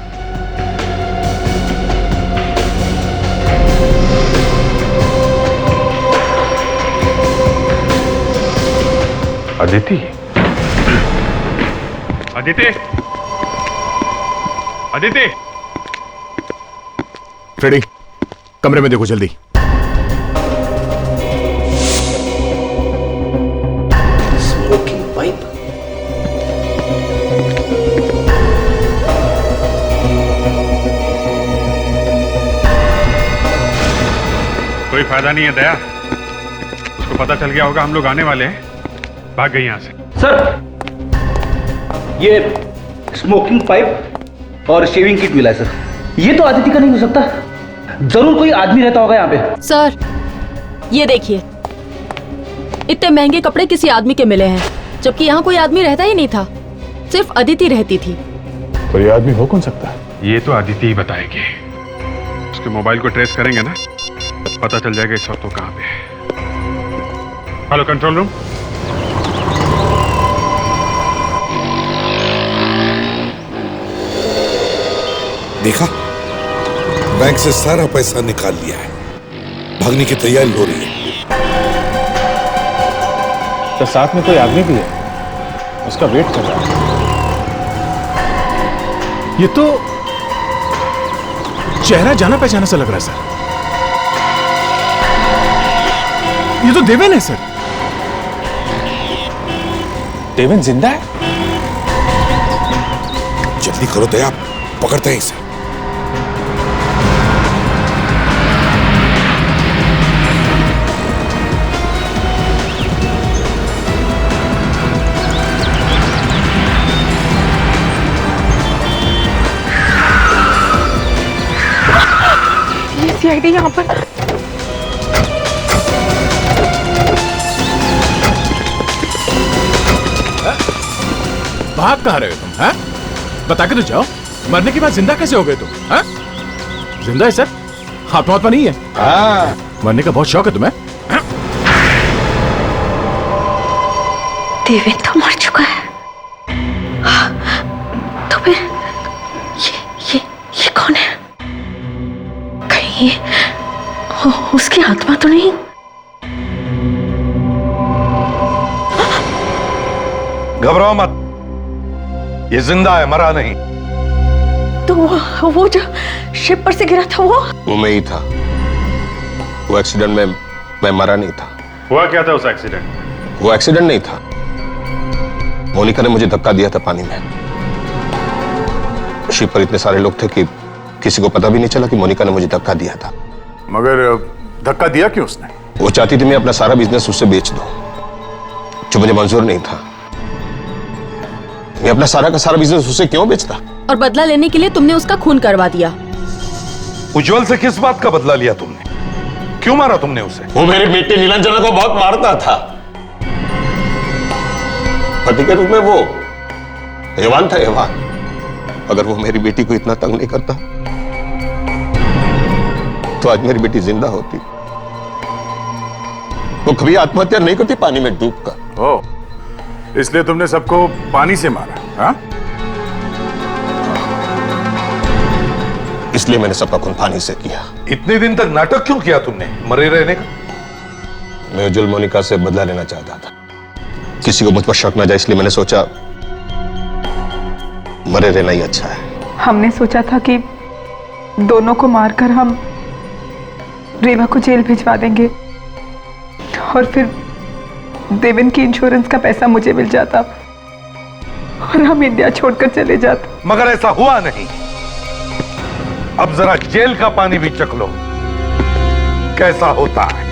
अदिति, अदिति, अदिति, फ्रेडी, कमरे में देखो जल्दी। Smoking pipe. कोई फायदा नहीं है दया, उसको पता चल गया होगा हम लोग आने वाले हैं, भाग गई यहां से। सर, ये स्मोकिंग पाइप और शेविंग किट मिला है सर। ये तो आदित्य का नहीं हो सकता, जरूर कोई आदमी रहता होगा यहाँ पे। सर ये देखिए, इतने महंगे कपड़े किसी आदमी के मिले हैं, जबकि यहाँ कोई आदमी रहता ही नहीं था, सिर्फ अदिति रहती थी। पर ये आदमी हो कौन सकता है? ये तो अदिति ही बताएगी। उसके मोबाइल को ट्रेस करेंगे ना, पता चल जाएगा इस वक्त वो कहाँ पे है। Hello control room. देखा, बैंक से सारा पैसा निकाल लिया है, भागने की तैयारी हो रही है। तो साथ में कोई आदमी भी है, उसका वेट कर रहा है। ये तो चेहरा जाना पहचाना सा लग रहा है सर। ये तो देवेन है सर। देवेन जिंदा है? जल्दी करो दया, पकड़ते हैं इसे। सीआईडी यहाँ पर। भाग कहाँ रहे हो तुम? हैं? बता के तो जाओ, मरने के बाद जिंदा कैसे हो गए तुम? हैं? जिंदा है सर, आत्मा नहीं है। मरने का बहुत शौक है तुम्हें? देवेन तो मर चुका है। तो फिर ये कौन है? कहीं उसकी आत्मा तो नहीं? घबराओ मत, ये जिंदा है, मरा नहीं। तो वो जो शिप पर से गिरा था वो मैं ही था। वो एक्सीडेंट में मैं मरा नहीं था। हुआ क्या था उस एक्सीडेंट? वो एक्सीडेंट नहीं था, मोनिका ने मुझे धक्का दिया था पानी में। शिप पर इतने सारे लोग थे कि किसी को पता भी नहीं चला कि मोनिका ने मुझे धक्का दिया था। मगर धक्का दिया क्यों उसने? वो चाहती थी मैं अपना सारा बिजनेस उससे बेच दूं, जो मुझे मंजूर नहीं था। मैं अपना सारा का सारा बिजनेस उससे क्यों बेचता? और बदला लेने के लिए तुमने उसका खून करवा दिया। उज्जवल से किस बात का बदला लिया तुमने? क्यों मारा तुमने उसे? वो मेरी बेटी नीलांजना को बहुत मारता था। पति के रूप में वो हैवान था, हैवान। अगर वो मेरी बेटी को इतना तंग नहीं करता तो आज मेरी बेटी जिंदा होती। वो कभी आत्महत्या नहीं करती पानी में डूबकर। ओ, इसलिए तुमने सबको पानी से मारा? हाँ? इसलिए मैंने सबका खून पानी से किया। इतने दिन तक नाटक क्यों किया तुमने मरे रहने का? मैं उज्जवल मोनिका से बदला लेना चाहता था। किसी को मुझ पर शक न जाए, इसलिए मैंने सोचा मरे रहना ही अच्छा है। हमने सोचा था कि दोनों को मारकर हम रेवा को जेल भिजवा देंगे और फिर देवन की इंश्योरेंस का पैसा मुझे मिल जाता और हम इंडिया छोड़कर चले जाते। मगर ऐसा हुआ नहीं। अब जरा जेल का पानी भी चख लो कैसा होता है।